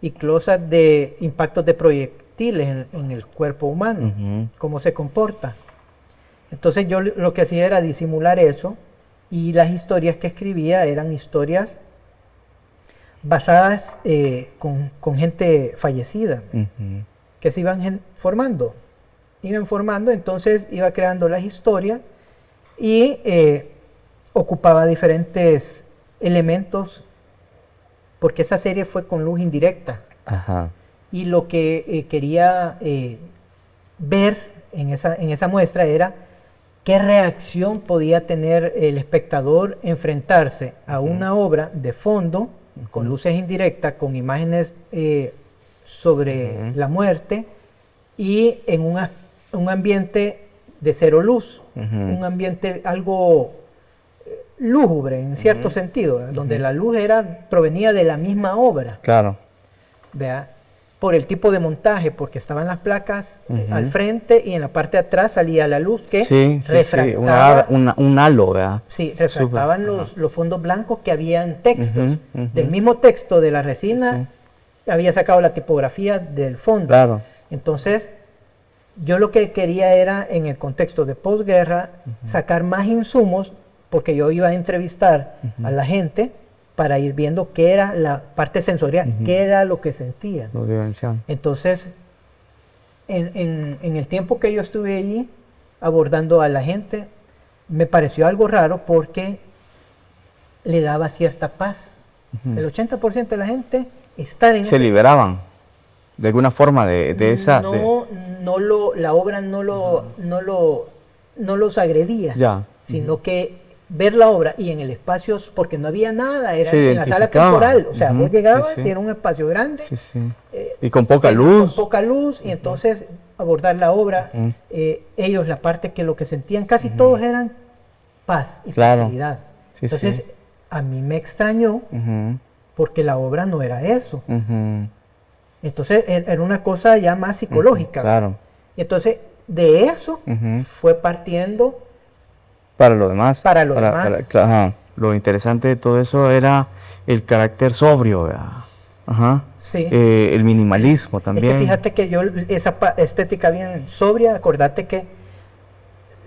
y close-up de impactos de proyectiles en el cuerpo humano, cómo se comporta. Entonces yo lo que hacía era disimular eso, y las historias que escribía eran historias basadas con gente fallecida, que se iban formando. Entonces iba creando las historias y ocupaba diferentes elementos, porque esa serie fue con luz indirecta. Y lo que quería ver en esa muestra era qué reacción podía tener el espectador enfrentarse a una obra de fondo, con luces indirectas, con imágenes sobre la muerte, y en un ambiente de cero luz, un ambiente algo lúgubre en cierto sentido, donde la luz provenía de la misma obra. Claro. ¿Vea? Por el tipo de montaje, porque estaban las placas al frente y en la parte de atrás salía la luz que refractaba. Un halo, ¿verdad? Sí, refractaban los fondos blancos que había en textos. Del mismo texto de la resina había sacado la tipografía del fondo. Claro. Entonces, yo lo que quería era, en el contexto de posguerra, sacar más insumos, porque yo iba a entrevistar a la gente para ir viendo qué era la parte sensorial, qué era lo que sentían. Entonces, en el tiempo que yo estuve allí abordando a la gente, me pareció algo raro porque le daba cierta paz. El 80% de la gente está en se liberaban de alguna forma de esa... la obra no los agredía, sino que ver la obra y en el espacio, porque no había nada, era en la sala temporal, o sea, vos llegabas y era un espacio grande y con poca luz, y entonces abordar la obra, ellos la parte que lo que sentían casi todos eran paz y tranquilidad. Entonces a mí me extrañó porque la obra no era eso. Entonces era una cosa ya más psicológica. Y entonces de eso fue partiendo para lo demás. Lo interesante de todo eso era el carácter sobrio, ¿verdad? El minimalismo también. Es que fíjate que yo, esa estética bien sobria, acordate que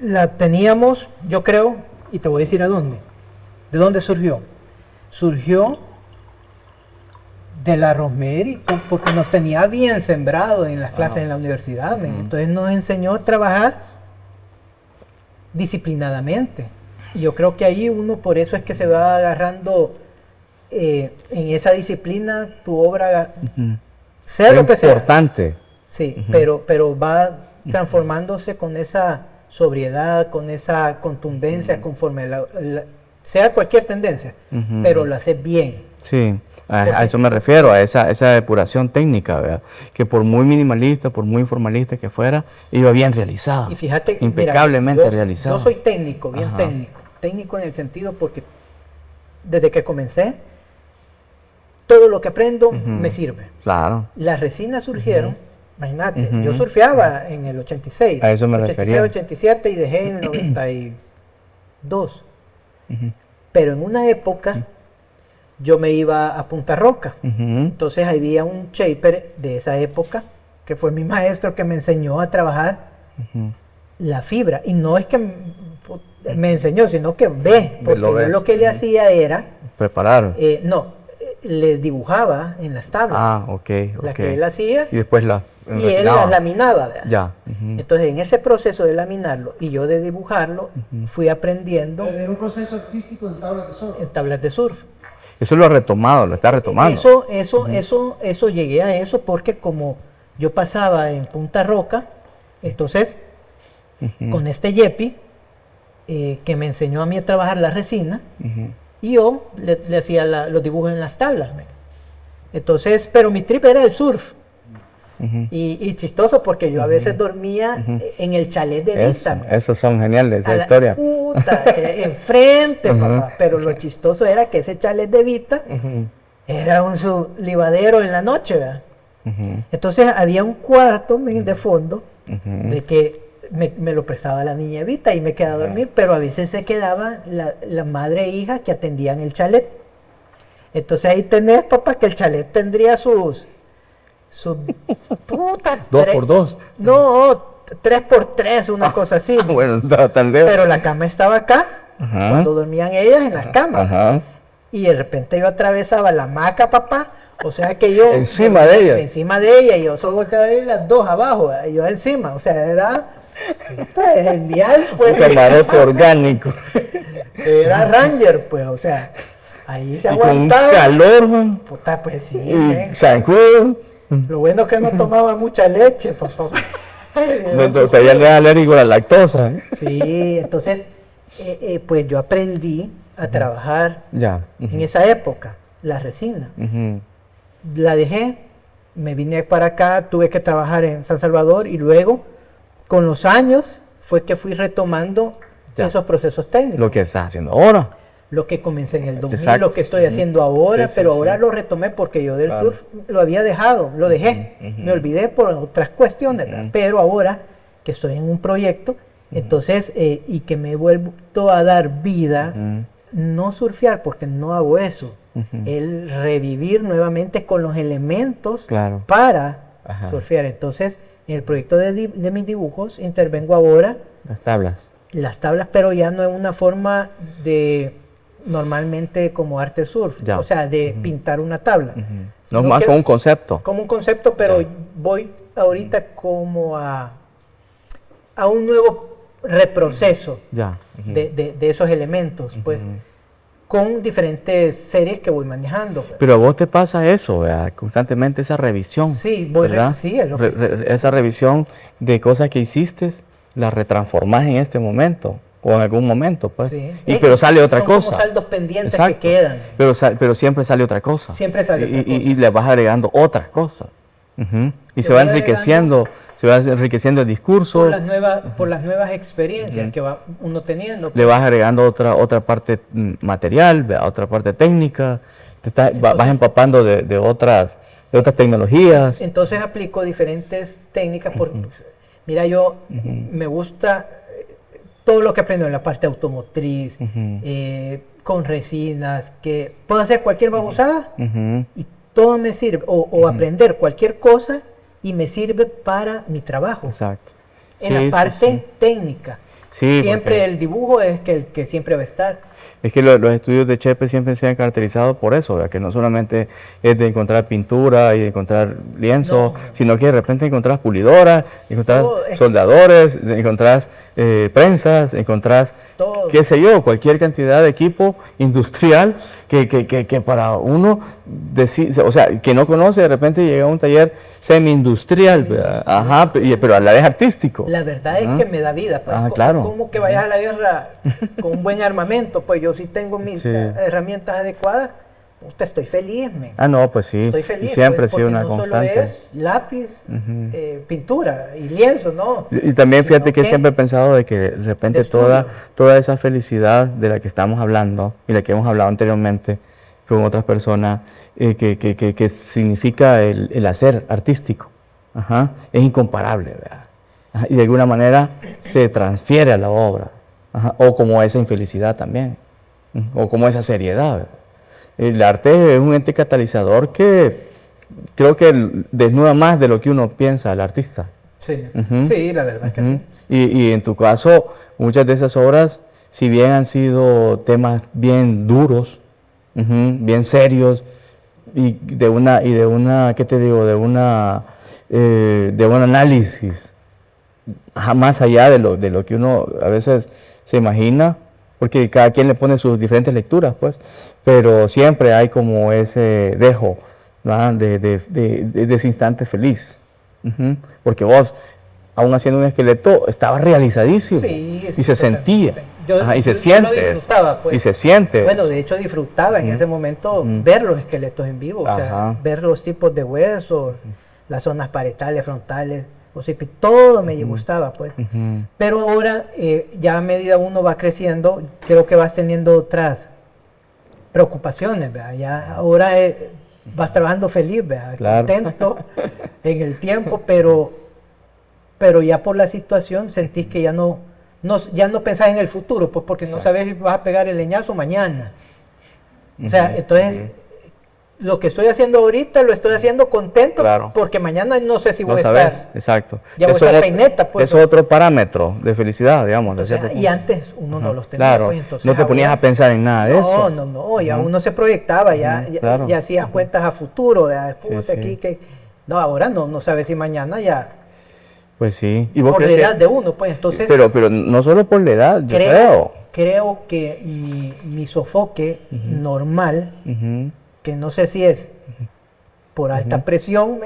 la teníamos, yo creo, y te voy a decir a dónde. ¿De dónde surgió? Surgió de la Rosemary, porque nos tenía bien sembrado en las clases en la universidad. Entonces nos enseñó a trabajar disciplinadamente. Y yo creo que ahí uno por eso es que se va agarrando en esa disciplina tu obra, sea lo que sea. Importante. Sí, pero va transformándose con esa sobriedad, con esa contundencia, conforme sea cualquier tendencia, pero lo hace bien. Sí, a eso me refiero, a esa depuración técnica, ¿verdad? Que por muy minimalista, por muy informalista que fuera, iba bien realizada. Y fíjate, impecablemente realizada. Yo soy técnico, bien técnico en el sentido porque desde que comencé, todo lo que aprendo me sirve. Claro. Las resinas surgieron, imagínate, yo surfeaba en el 86. A eso me refería. 87 y dejé en el 92. Pero en una época yo me iba a Punta Roca. Ujú. Entonces había un shaper de esa época que fue mi maestro que me enseñó a trabajar la fibra. Y no es que me enseñó, sino que ve, porque Lo yo ves. lo que le hacía era, Preparar. le dibujaba en las tablas, Ah, ok, las ok. que él hacía, Y después la y él resinaba. las laminaba, ¿verdad? Ya. Ujú. Entonces, en ese proceso de laminarlo y yo de dibujarlo, fui aprendiendo Era un proceso artístico en tablas de surf. en tablas de surf. Eso lo ha retomado, lo está retomando. Eso llegué a eso porque como yo pasaba en Punta Roca, entonces con este yepi que me enseñó a mí a trabajar la resina, y yo le hacía los dibujos en las tablas. Entonces, pero mi trip era el surf. Y chistoso porque yo a veces dormía en el chalet de vista. Esos son geniales, A esa la historia. puta, enfrente, papá. Pero lo chistoso era que ese chalet de Vita era un sublivadero en la noche, ¿verdad? Entonces había un cuarto de fondo de que me lo prestaba la niña Vita y me quedaba a dormir, pero a veces se quedaba la madre e hija que atendían el chalet. Entonces ahí tenés, papá, que el chalet tendría sus puta, 2x2. no, 3x3, una cosa así. Bueno, no estaba tan lejos. Pero la cama estaba acá, Ajá. cuando dormían ellas en las camas. Ajá. Y de repente yo atravesaba la hamaca, papá. O sea que yo... Encima de ella. Encima de ella. Y yo solo volteaba a ver las dos abajo, ¿verdad? Y yo encima. O sea, era genial, pues. Un camarote orgánico. Era Ranger, pues. O sea, ahí se Y con un aguantaba. calor, man. Puta, pues sí, Y men. zancudo. Lo bueno es que no tomaba mucha leche, papá. Todavía no es alérgico a la lactosa. Sí, entonces, pues yo aprendí a trabajar Ya. en esa época, la resina. Ujú. La dejé, me vine para acá, tuve que trabajar en San Salvador y luego, con los años, fue que fui retomando Ya. esos procesos técnicos. Lo que estás haciendo ahora. Lo que comencé en el 2000, Exacto. lo que estoy haciendo ahora, Sí, sí, pero sí. ahora lo retomé porque yo del Claro. surf lo había dejado, lo dejé, me olvidé por otras cuestiones, ¿verdad? Pero ahora que estoy en un proyecto, entonces, y que me he vuelto a dar vida, no surfear porque no hago eso, el revivir nuevamente con los elementos Claro. para Ajá. surfear. Entonces, en el proyecto de mis dibujos intervengo ahora Las tablas. las tablas, pero ya no en una forma de normalmente como arte surf, Ya. o sea, de pintar una tabla. No Sino es más que- como un concepto. como un concepto, pero Ya. voy ahorita como a un nuevo reproceso Ya. de esos elementos, pues, con diferentes series que voy manejando. Pero a vos te pasa eso, ¿verdad? Constantemente esa revisión. Sí, voy ¿verdad? sí, es lo que- Esa revisión de cosas que hiciste, las retransformás en este momento o en algún momento, pues. Sí. Pero sale otra son cosa. como saldos pendientes Exacto. que quedan. Pero siempre sale otra cosa. Siempre sale otra cosa. Y le vas agregando otras cosas. Ujú. Y Le se va voy enriqueciendo el discurso. Por las nuevas experiencias que va uno teniendo. Le vas agregando otra parte material, ¿verdad? Otra parte técnica. Vas empapando de otras tecnologías. Entonces aplico diferentes técnicas porque, mira, yo me gusta todo lo que aprendo en la parte automotriz, con resinas, que puedo hacer cualquier babosada Ujú. y todo me sirve, o aprender cualquier cosa y me sirve para mi trabajo. Exacto. En la Sí, sí, parte sí. técnica. Sí, Siempre porque el dibujo es el que siempre va a estar. es que los estudios de Chepe siempre se han caracterizado por eso, ¿verdad? Que no solamente es de encontrar pintura y de encontrar lienzo, No. sino que de repente encontrás pulidoras, encontrás Todo es- soldadores, encontrás prensas, encontrás, Todo. qué sé yo, cualquier cantidad de equipo industrial que para uno, o sea, que no conoce, de repente llega a un taller semi-industrial, ¿verdad? Ajá, pero a la vez artístico. La verdad es que me da vida. Pues. Claro. ¿Cómo que vayas a la guerra con un buen armamento? Pues yo sí tengo mis Sí. herramientas adecuadas. Puta, estoy feliz, men. No, pues sí, Estoy feliz. y siempre pues, ha sido porque una no constante. Solo es lápiz, pintura y lienzo, ¿no? Y también fíjate Sino que que siempre he pensado de que de repente de estudio. toda esa felicidad de la que estamos hablando y la que hemos hablado anteriormente con otras personas, que significa el hacer artístico, ajá, es incomparable, ¿verdad? Ajá, y de alguna manera se transfiere a la obra, ajá, o como esa infelicidad también. o como esa seriedad. El arte es un ente catalizador que creo que desnuda más de lo que uno piensa el artista. Sí, sí, la verdad que sí. Y en tu caso, muchas de esas obras, si bien han sido temas bien duros, bien serios, y de una, ¿qué te digo? De un análisis más allá de lo que uno a veces se imagina, porque cada quien le pone sus diferentes lecturas, pues, pero siempre hay como ese dejo, ¿verdad? de ese instante feliz. Porque vos, aún haciendo un esqueleto, estabas realizadísimo, Sí, y se sentía, y se yo siente, lo disfrutaba, pues. y se siente. Bueno, de hecho disfrutaba en ese momento ver los esqueletos en vivo, o sea, ver los tipos de huesos, las zonas parietales, frontales, todo me gustaba, pues. Pero ahora, ya a medida uno va creciendo, creo que vas teniendo otras preocupaciones, ¿verdad? Ya ahora vas trabajando feliz, ¿verdad? Claro. Contento en el tiempo, pero ya por la situación sentís que ya no pensás en el futuro, pues porque no sabes si vas a pegar el leñazo mañana. O sea, entonces, lo que estoy haciendo ahorita lo estoy haciendo contento, Claro. porque mañana no sé si voy Lo a sabes, estar. exacto. Ya voy a estar peineta, pues. Eso es otro parámetro de felicidad, digamos. De Entonces, cierto y punto. antes uno no los tenía, Claro, pues, entonces no te ponías ahora- a pensar en nada de eso. No, ya uno se proyectaba, ya claro. hacías cuentas a futuro, ya, puta, Sí, sí. aquí que... No, ahora no sabes si mañana ya, Pues sí. ¿Y vos por la crees edad que- de uno, pues, entonces... pero no solo por la edad, yo creo. creo que mi sofoque normal, Ujú. que no sé si es por alta presión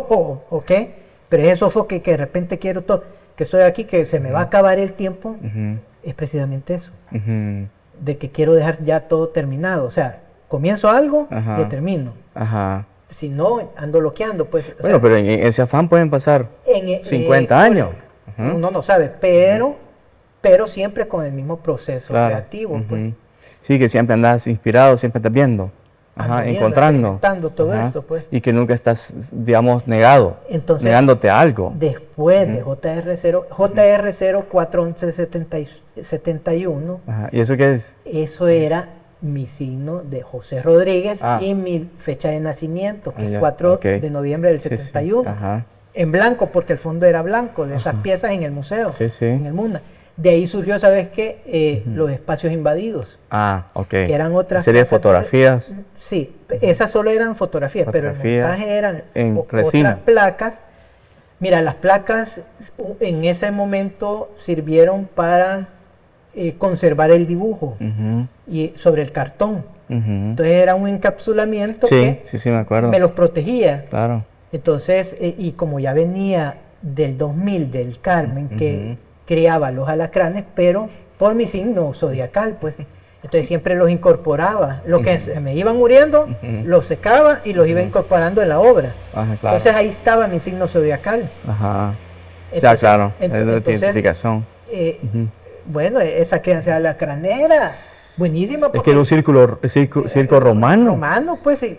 o qué, pero es eso que de repente quiero todo, que estoy aquí, que se me va a acabar el tiempo, es precisamente eso, Ujú. de que quiero dejar ya todo terminado. O sea, comienzo algo, Ajá. lo termino. Ajá. Si no, ando loqueando, pues. O Bueno, sea, pero en ese afán pueden pasar 50 años. bueno, uno no sabe, pero siempre con el mismo proceso Claro. creativo, pues. Sí, que siempre andas inspirado, siempre estás viendo. Ando viendo, Encontrando. experimentando todo Ajá. esto, pues. Y que nunca estás, digamos, negado. Entonces, negándote a algo. Después de JR 41171, Ajá. ¿Y eso qué es? eso era mi signo de José Rodríguez Ah. y mi fecha de nacimiento, que Ah, es ya. 4 Ok. de noviembre del Sí, sí. 71. Ajá. En blanco, porque el fondo era blanco, de esas piezas en el museo, Sí, sí. en el MUNA. De ahí surgió, ¿sabes qué? Los espacios invadidos, Ah, ok. que eran otras Serie de placas fotografías. Sí, esas solo eran fotografías, pero el Fotografías montaje eran en otras resina. placas. Mira, las placas en ese momento sirvieron para conservar el dibujo Ujú, y sobre el cartón. ujú. Entonces era un encapsulamiento Sí, que sí, me acuerdo. me los protegía. Claro. Entonces, y como ya venía del 2000 del Carmen, que criaba los alacranes, pero por mi signo zodiacal, pues. Entonces siempre los incorporaba. Lo que se me iban muriendo, los secaba y los iba incorporando en la obra. Ajá, claro. Entonces ahí estaba mi signo zodiacal. Ajá. O sea, claro. Es de entonces, identificación. Bueno, esa crianza de alacranera, buenísima. Es que era un circo romano. Romano, pues sí.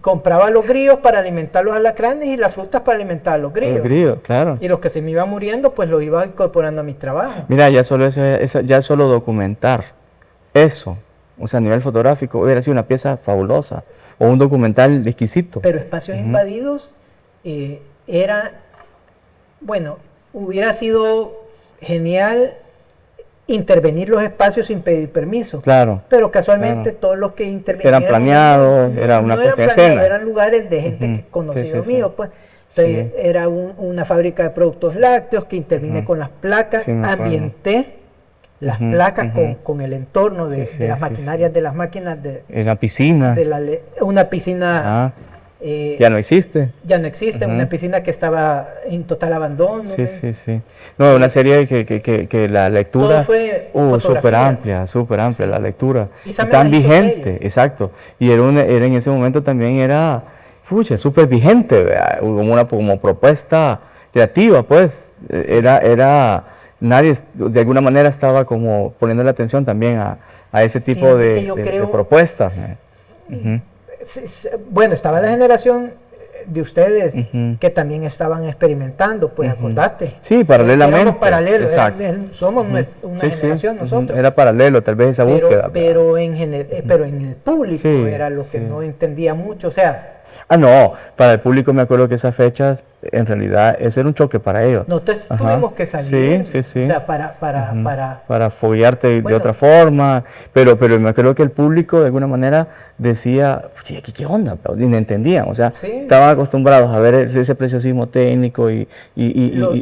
Compraba los grillos para alimentar los alacranes y las frutas para alimentar a los grillos. Los grillos, claro. Y los que se me iban muriendo, pues los iba incorporando a mi trabajo. Mira, ya solo ya solo documentar eso, o sea, a nivel fotográfico, hubiera sido una pieza fabulosa o un documental exquisito. Pero Espacios Invadidos hubiera sido genial intervenir los espacios sin pedir permiso. Claro. Pero casualmente Claro. todos los que intervinieron Eran planeados, era una puesta en escena. eran lugares de gente que conocido sí. mío, pues. Entonces, Sí. era una fábrica de productos lácteos que intervine con las placas, Sí, me acuerdo. ambienté las placas con el entorno de, Sí, sí, de las sí, maquinarias, de las máquinas de En la piscina. una piscina Ah, eh, ya no existe. ya no existe, una piscina que estaba en total abandono. Sí, ¿no? sí, sí. No, una serie que la lectura. Todo fue fotografía. súper amplia la lectura. Y Y esa me tan la hizo vigente, Pello. exacto. Y era en ese momento también era, súper vigente, ¿verdad? Como propuesta creativa, pues. Nadie de alguna manera estaba como poniendo la atención también a ese tipo Fíjate que yo de creo- propuestas. Ujú. Bueno, estaba la generación de ustedes Ujú. que también estaban experimentando, pues acordate. Sí, paralelamente. Éramos paralelos, Exacto. somos una Sí, sí. generación Ujú. nosotros. Era paralelo, tal vez esa búsqueda. Pero en el público Sí, era lo sí. que no entendía mucho, o sea, Ah, no, para el público me acuerdo que esas fechas, en realidad, eso era un choque para ellos. nosotros Ajá. tuvimos que salir, Sí, sí, sí. o sea, para Foguearte de Bueno. otra forma, pero me acuerdo que el público de alguna manera decía, sí, aquí qué onda, y no entendían, o sea, Sí. estaban acostumbrados a ver ese preciosismo técnico y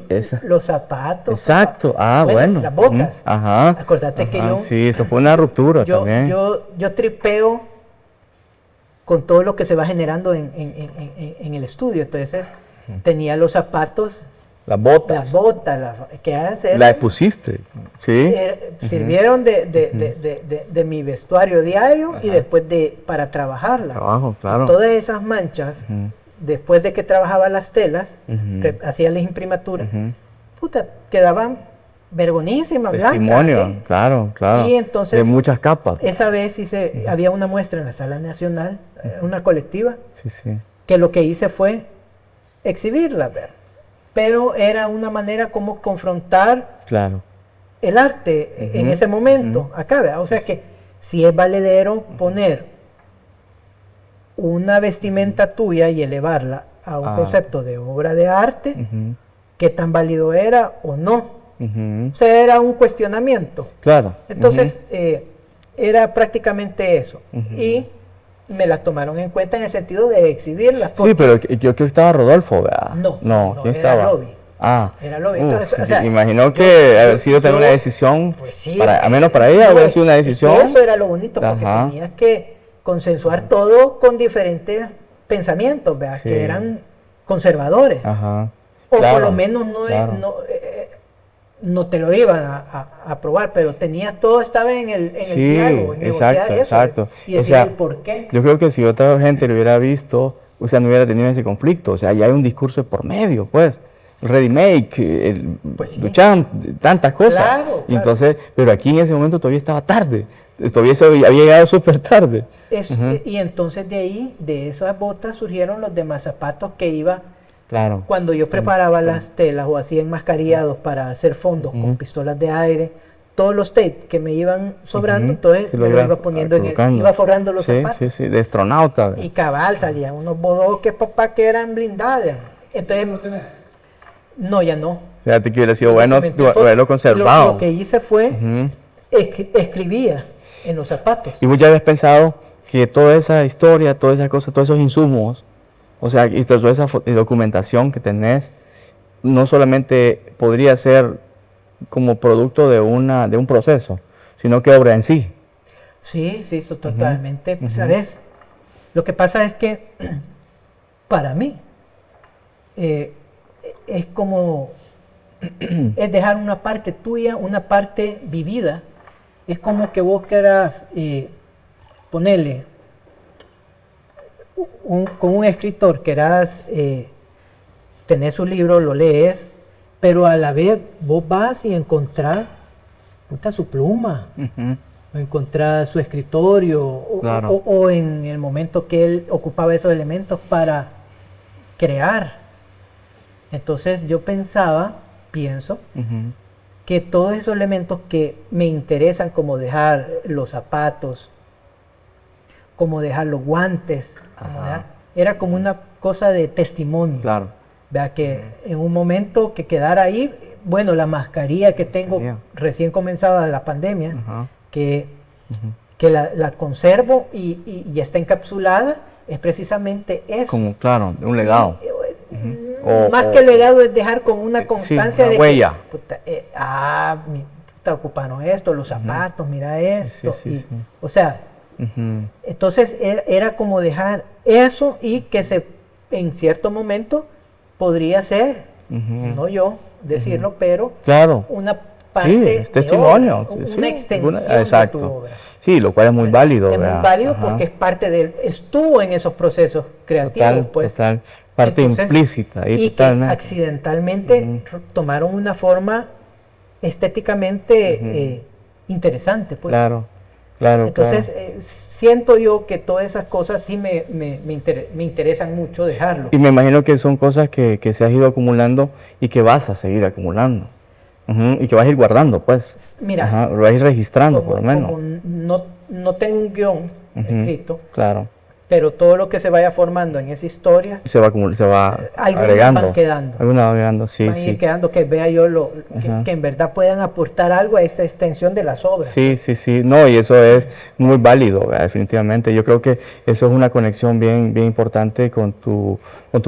esa. los zapatos. Exacto, bueno. Las botas. Ujú, ajá. Acordate que ajá, yo, sí, eso fue una ruptura también. yo tripeo con todo lo que se va generando en el estudio. Entonces, tenía los zapatos, Las botas. que hacer, La expusiste, ¿sí? sirvieron de mi vestuario diario y después para trabajarla. Trabajo, claro. Todas esas manchas, Ujú. después de que trabajaba las telas, Ujú. hacía las imprimaturas, Ujú. puta, quedaban vergonísimas, Testimonio, blancas, ¿sí? claro, claro. Y entonces, de muchas capas. esa vez había una muestra en la Sala Nacional, una colectiva, Sí, sí. que lo que hice fue exhibirla, ¿verdad? Pero era una manera como confrontar Claro. el arte en Ujú, ese momento, acá, ¿verdad? O sea que si es valedero poner una vestimenta tuya y elevarla a un Ah. concepto de obra de arte, Ujú, qué tan válido era o no. ujú. O sea, era un cuestionamiento. Claro. Entonces, era prácticamente eso. Y me las tomaron en cuenta en el sentido de exhibirlas. Sí, pero yo creo que estaba Rodolfo, ¿verdad? No, ¿quién era estaba? Lobby. Ah. Era Lobby. Entonces, o sea, imagino que yo- haber sido también yo- una decisión, Pues sí, al menos para ella, no, haber sido una es que decisión. eso era lo bonito, porque Ajá. tenías que consensuar todo con diferentes pensamientos, ¿verdad? Sí. Que eran conservadores. Ajá. O Claro, por lo menos claro. no te lo iban a aprobar, pero tenías todo, estaba en el Sí, diálogo, en negociar exacto, eso, exacto. y O decir sea, el por qué. Yo creo que si otra gente lo hubiera visto, o sea, no hubiera tenido ese conflicto. O sea, ya hay un discurso de por medio, pues. El Ready Make, el Pues sí. Duchamp, tantas cosas. Claro, Y entonces, pero aquí en ese momento todavía estaba tarde. Todavía eso había llegado súper tarde. Y entonces de ahí, de esas botas, surgieron los demás zapatos que iba, Claro. cuando yo preparaba las telas o hacía enmascarillados para hacer fondos con pistolas de aire, todos los tapes que me iban sobrando, entonces Sí, me lo iba iba poniendo colocando. iba forrando los Sí, zapatos. sí, sí, de astronauta. Y cabal, salían unos bodoques, papá, que eran blindados. Entonces, ¿Lo tenés? no, ya no. Fíjate que hubiera sido Lo bueno documenté fue- haberlo conservado. Lo que hice fue, Ujú. escribía en los zapatos. Y vos ya habías pensado que toda esa historia, toda esa cosa, todos esos insumos, o sea, y toda esa documentación que tenés, no solamente podría ser como producto de un proceso, sino que obra en sí. Sí, sí, esto totalmente. ¿Sabes? Lo que pasa es que, para mí, es como, es dejar una parte tuya, una parte vivida. Es como que vos quieras ponerle, con un escritor, querás tener su libro, lo lees, pero a la vez vos vas y encontrás puta, su pluma, o encontrás su escritorio, Claro. o en el momento que él ocupaba esos elementos para crear. Entonces yo pienso, Ujú. que todos esos elementos que me interesan, como dejar los zapatos, como dejar los guantes, era como una cosa de testimonio. Claro. Vea que en un momento que quedara ahí, bueno, la mascarilla que tengo, recién comenzaba la pandemia, Ajá. que la conservo y está encapsulada, es precisamente eso. Como, claro, de un legado. Más que legado es dejar con una constancia una de huella. que, puta, ocuparon esto, los zapatos, mira esto. sí, sí. O sea, Ujú. entonces era como dejar eso y que en cierto momento podría ser, Ujú. no yo decirlo, pero Claro. una parte Sí, es de testimonio. obra, sí, una sí, extensión de tu exacto. obra. Sí, lo cual es muy válido. Es muy ¿verdad? válido Ajá. porque es parte estuvo en esos procesos creativos, Total, pues. total. Parte Entonces, implícita. Ahí y totalmente. que accidentalmente tomaron una forma estéticamente interesante, pues. Claro, claro. Entonces, claro. siento yo que todas esas cosas sí me interesan mucho dejarlo. Y me imagino que son cosas que se has ido acumulando y que vas a seguir acumulando. Y que vas a ir guardando, pues. Mira, lo vas a ir registrando, por lo menos. Como no tengo un guión escrito, claro. pero todo lo que se vaya formando en esa historia se va agregando. Van quedando. Algunas van agregando, sí, van sí. ir quedando, que vea yo que en verdad puedan aportar algo a esa extensión de las obras. Sí, sí, sí. No, y eso es muy válido, ¿verdad? Definitivamente. Yo creo que eso es una conexión bien, bien importante con tu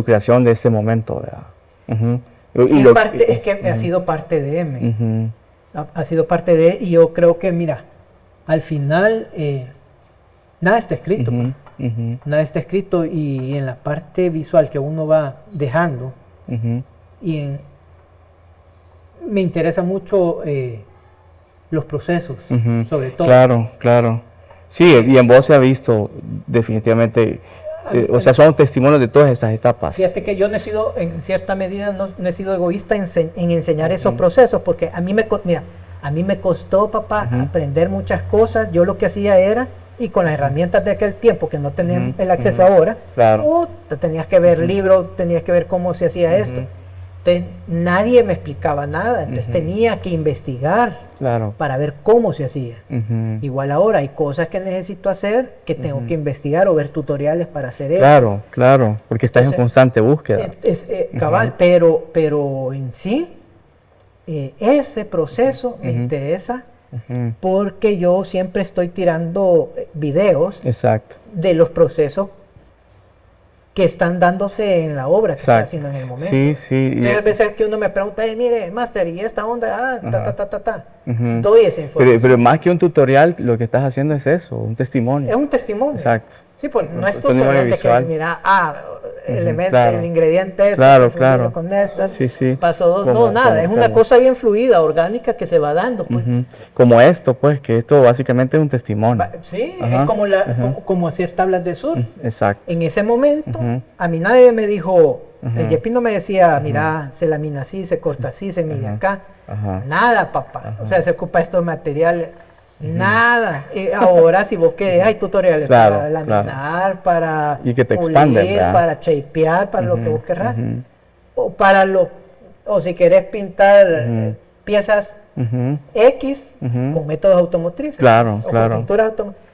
creación de este momento, ¿verdad? Sí, es que ha sido parte de M. Ha sido parte de, y yo creo que, mira, al final nada está escrito. Nada está escrito, y en la parte visual que uno va dejando, me interesa mucho los procesos, sobre todo. Claro, claro. Sí, y en vos se ha visto definitivamente, o sea, son testimonios de todas estas etapas. Fíjate que yo no he sido, en cierta medida, no he sido egoísta en enseñar esos procesos, porque a mí me costó, papá, aprender muchas cosas. Yo lo que hacía era, y con las herramientas de aquel tiempo, que no tenían el acceso ahora, claro. Tenías que ver libros, tenías que ver cómo se hacía esto. Entonces, nadie me explicaba nada, entonces tenía que investigar para ver cómo se hacía. Igual ahora hay cosas que necesito hacer, que tengo que investigar o ver tutoriales para hacer eso. Claro, claro, porque estás en constante búsqueda. Cabal, pero en sí, ese proceso me interesa, porque yo siempre estoy tirando videos de los procesos que están dándose en la obra que estoy haciendo en el momento. Sí, sí. Entonces, a veces que uno me pregunta, mire, Master, ¿y esta onda? Doy esa información. Pero más que un tutorial, lo que estás haciendo es eso, un testimonio. Es un testimonio. Exacto. Sí, pues no es tutorial visual. de que, mira, el ingrediente claro. con esta, sí. pasó dos, nada. Es una cosa bien fluida, orgánica, que se va dando. Pues. Como esto, pues, que esto básicamente es un testimonio. Sí, es como hacer tablas de surf. Exacto. En ese momento, a mí nadie me dijo, el Yepi no me decía, mira, se lamina así, se corta así, se mide acá. Nada, papá. O sea, se ocupa estos materiales. Nada. Ahora, si vos querés, hay tutoriales para laminar, para y que te expanden, para shapear, para lo que vos querrás. O si querés pintar piezas X con métodos automotrices. Claro. Con pinturas automotrices.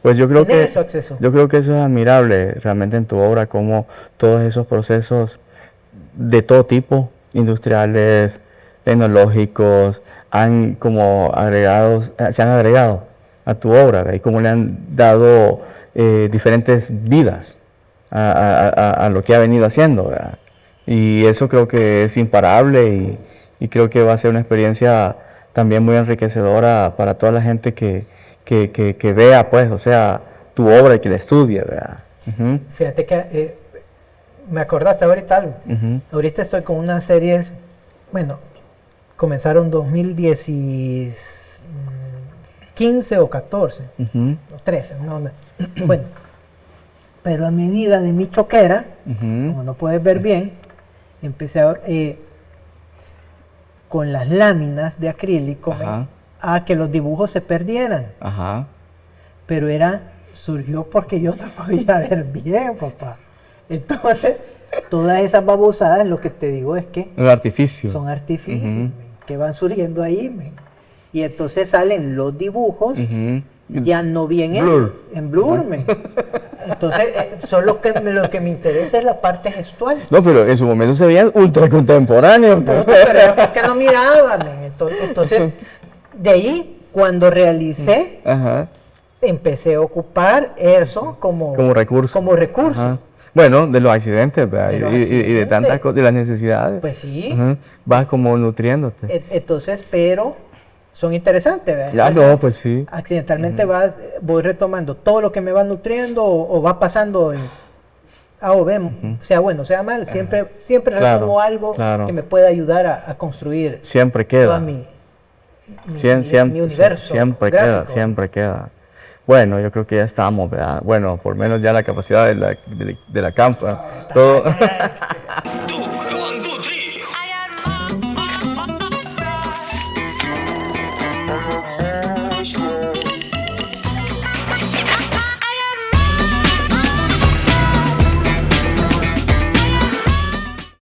Pues yo creo que eso es admirable realmente en tu obra, como todos esos procesos de todo tipo, industriales, tecnológicos, se han agregado a tu obra, y cómo le han dado diferentes vidas a lo que ha venido haciendo, ¿verdad? Y eso creo que es imparable, y creo que va a ser una experiencia también muy enriquecedora para toda la gente que vea, pues, o sea, tu obra y que la estudie, ¿verdad? Fíjate que me acordaste ahorita algo. Ahorita estoy con unas series, bueno, comenzaron 2015 o 14, o 13, no. Bueno, pero a medida de mi choquera, como no puedes ver bien, empecé con las láminas de acrílico a que los dibujos se perdieran. Pero surgió porque yo no podía ver bien, papá. Entonces, todas esas babosadas, lo que te digo es que son artificios, que van surgiendo ahí, y entonces salen los dibujos ya no bien hechos, en blur. Entonces, lo que me interesa es la parte gestual. No, pero en su momento se veían ultra contemporáneos. Pero era porque no miraba, entonces, de ahí, cuando realicé, empecé a ocupar eso como recurso. Bueno, de los accidentes, ¿verdad? Y de tantas cosas, de las necesidades. Pues sí. Vas como nutriéndote. Entonces, pero son interesantes, ¿verdad? Ya no, pues sí. Accidentalmente voy retomando todo lo que me va nutriendo o va pasando en A o B, sea bueno, sea mal, siempre retomo algo que me pueda ayudar a construir. Siempre queda. Toda mi universo. Siempre queda. Bueno, yo creo que ya estamos, ¿verdad? Bueno, por menos ya la capacidad de la cámara. Todo.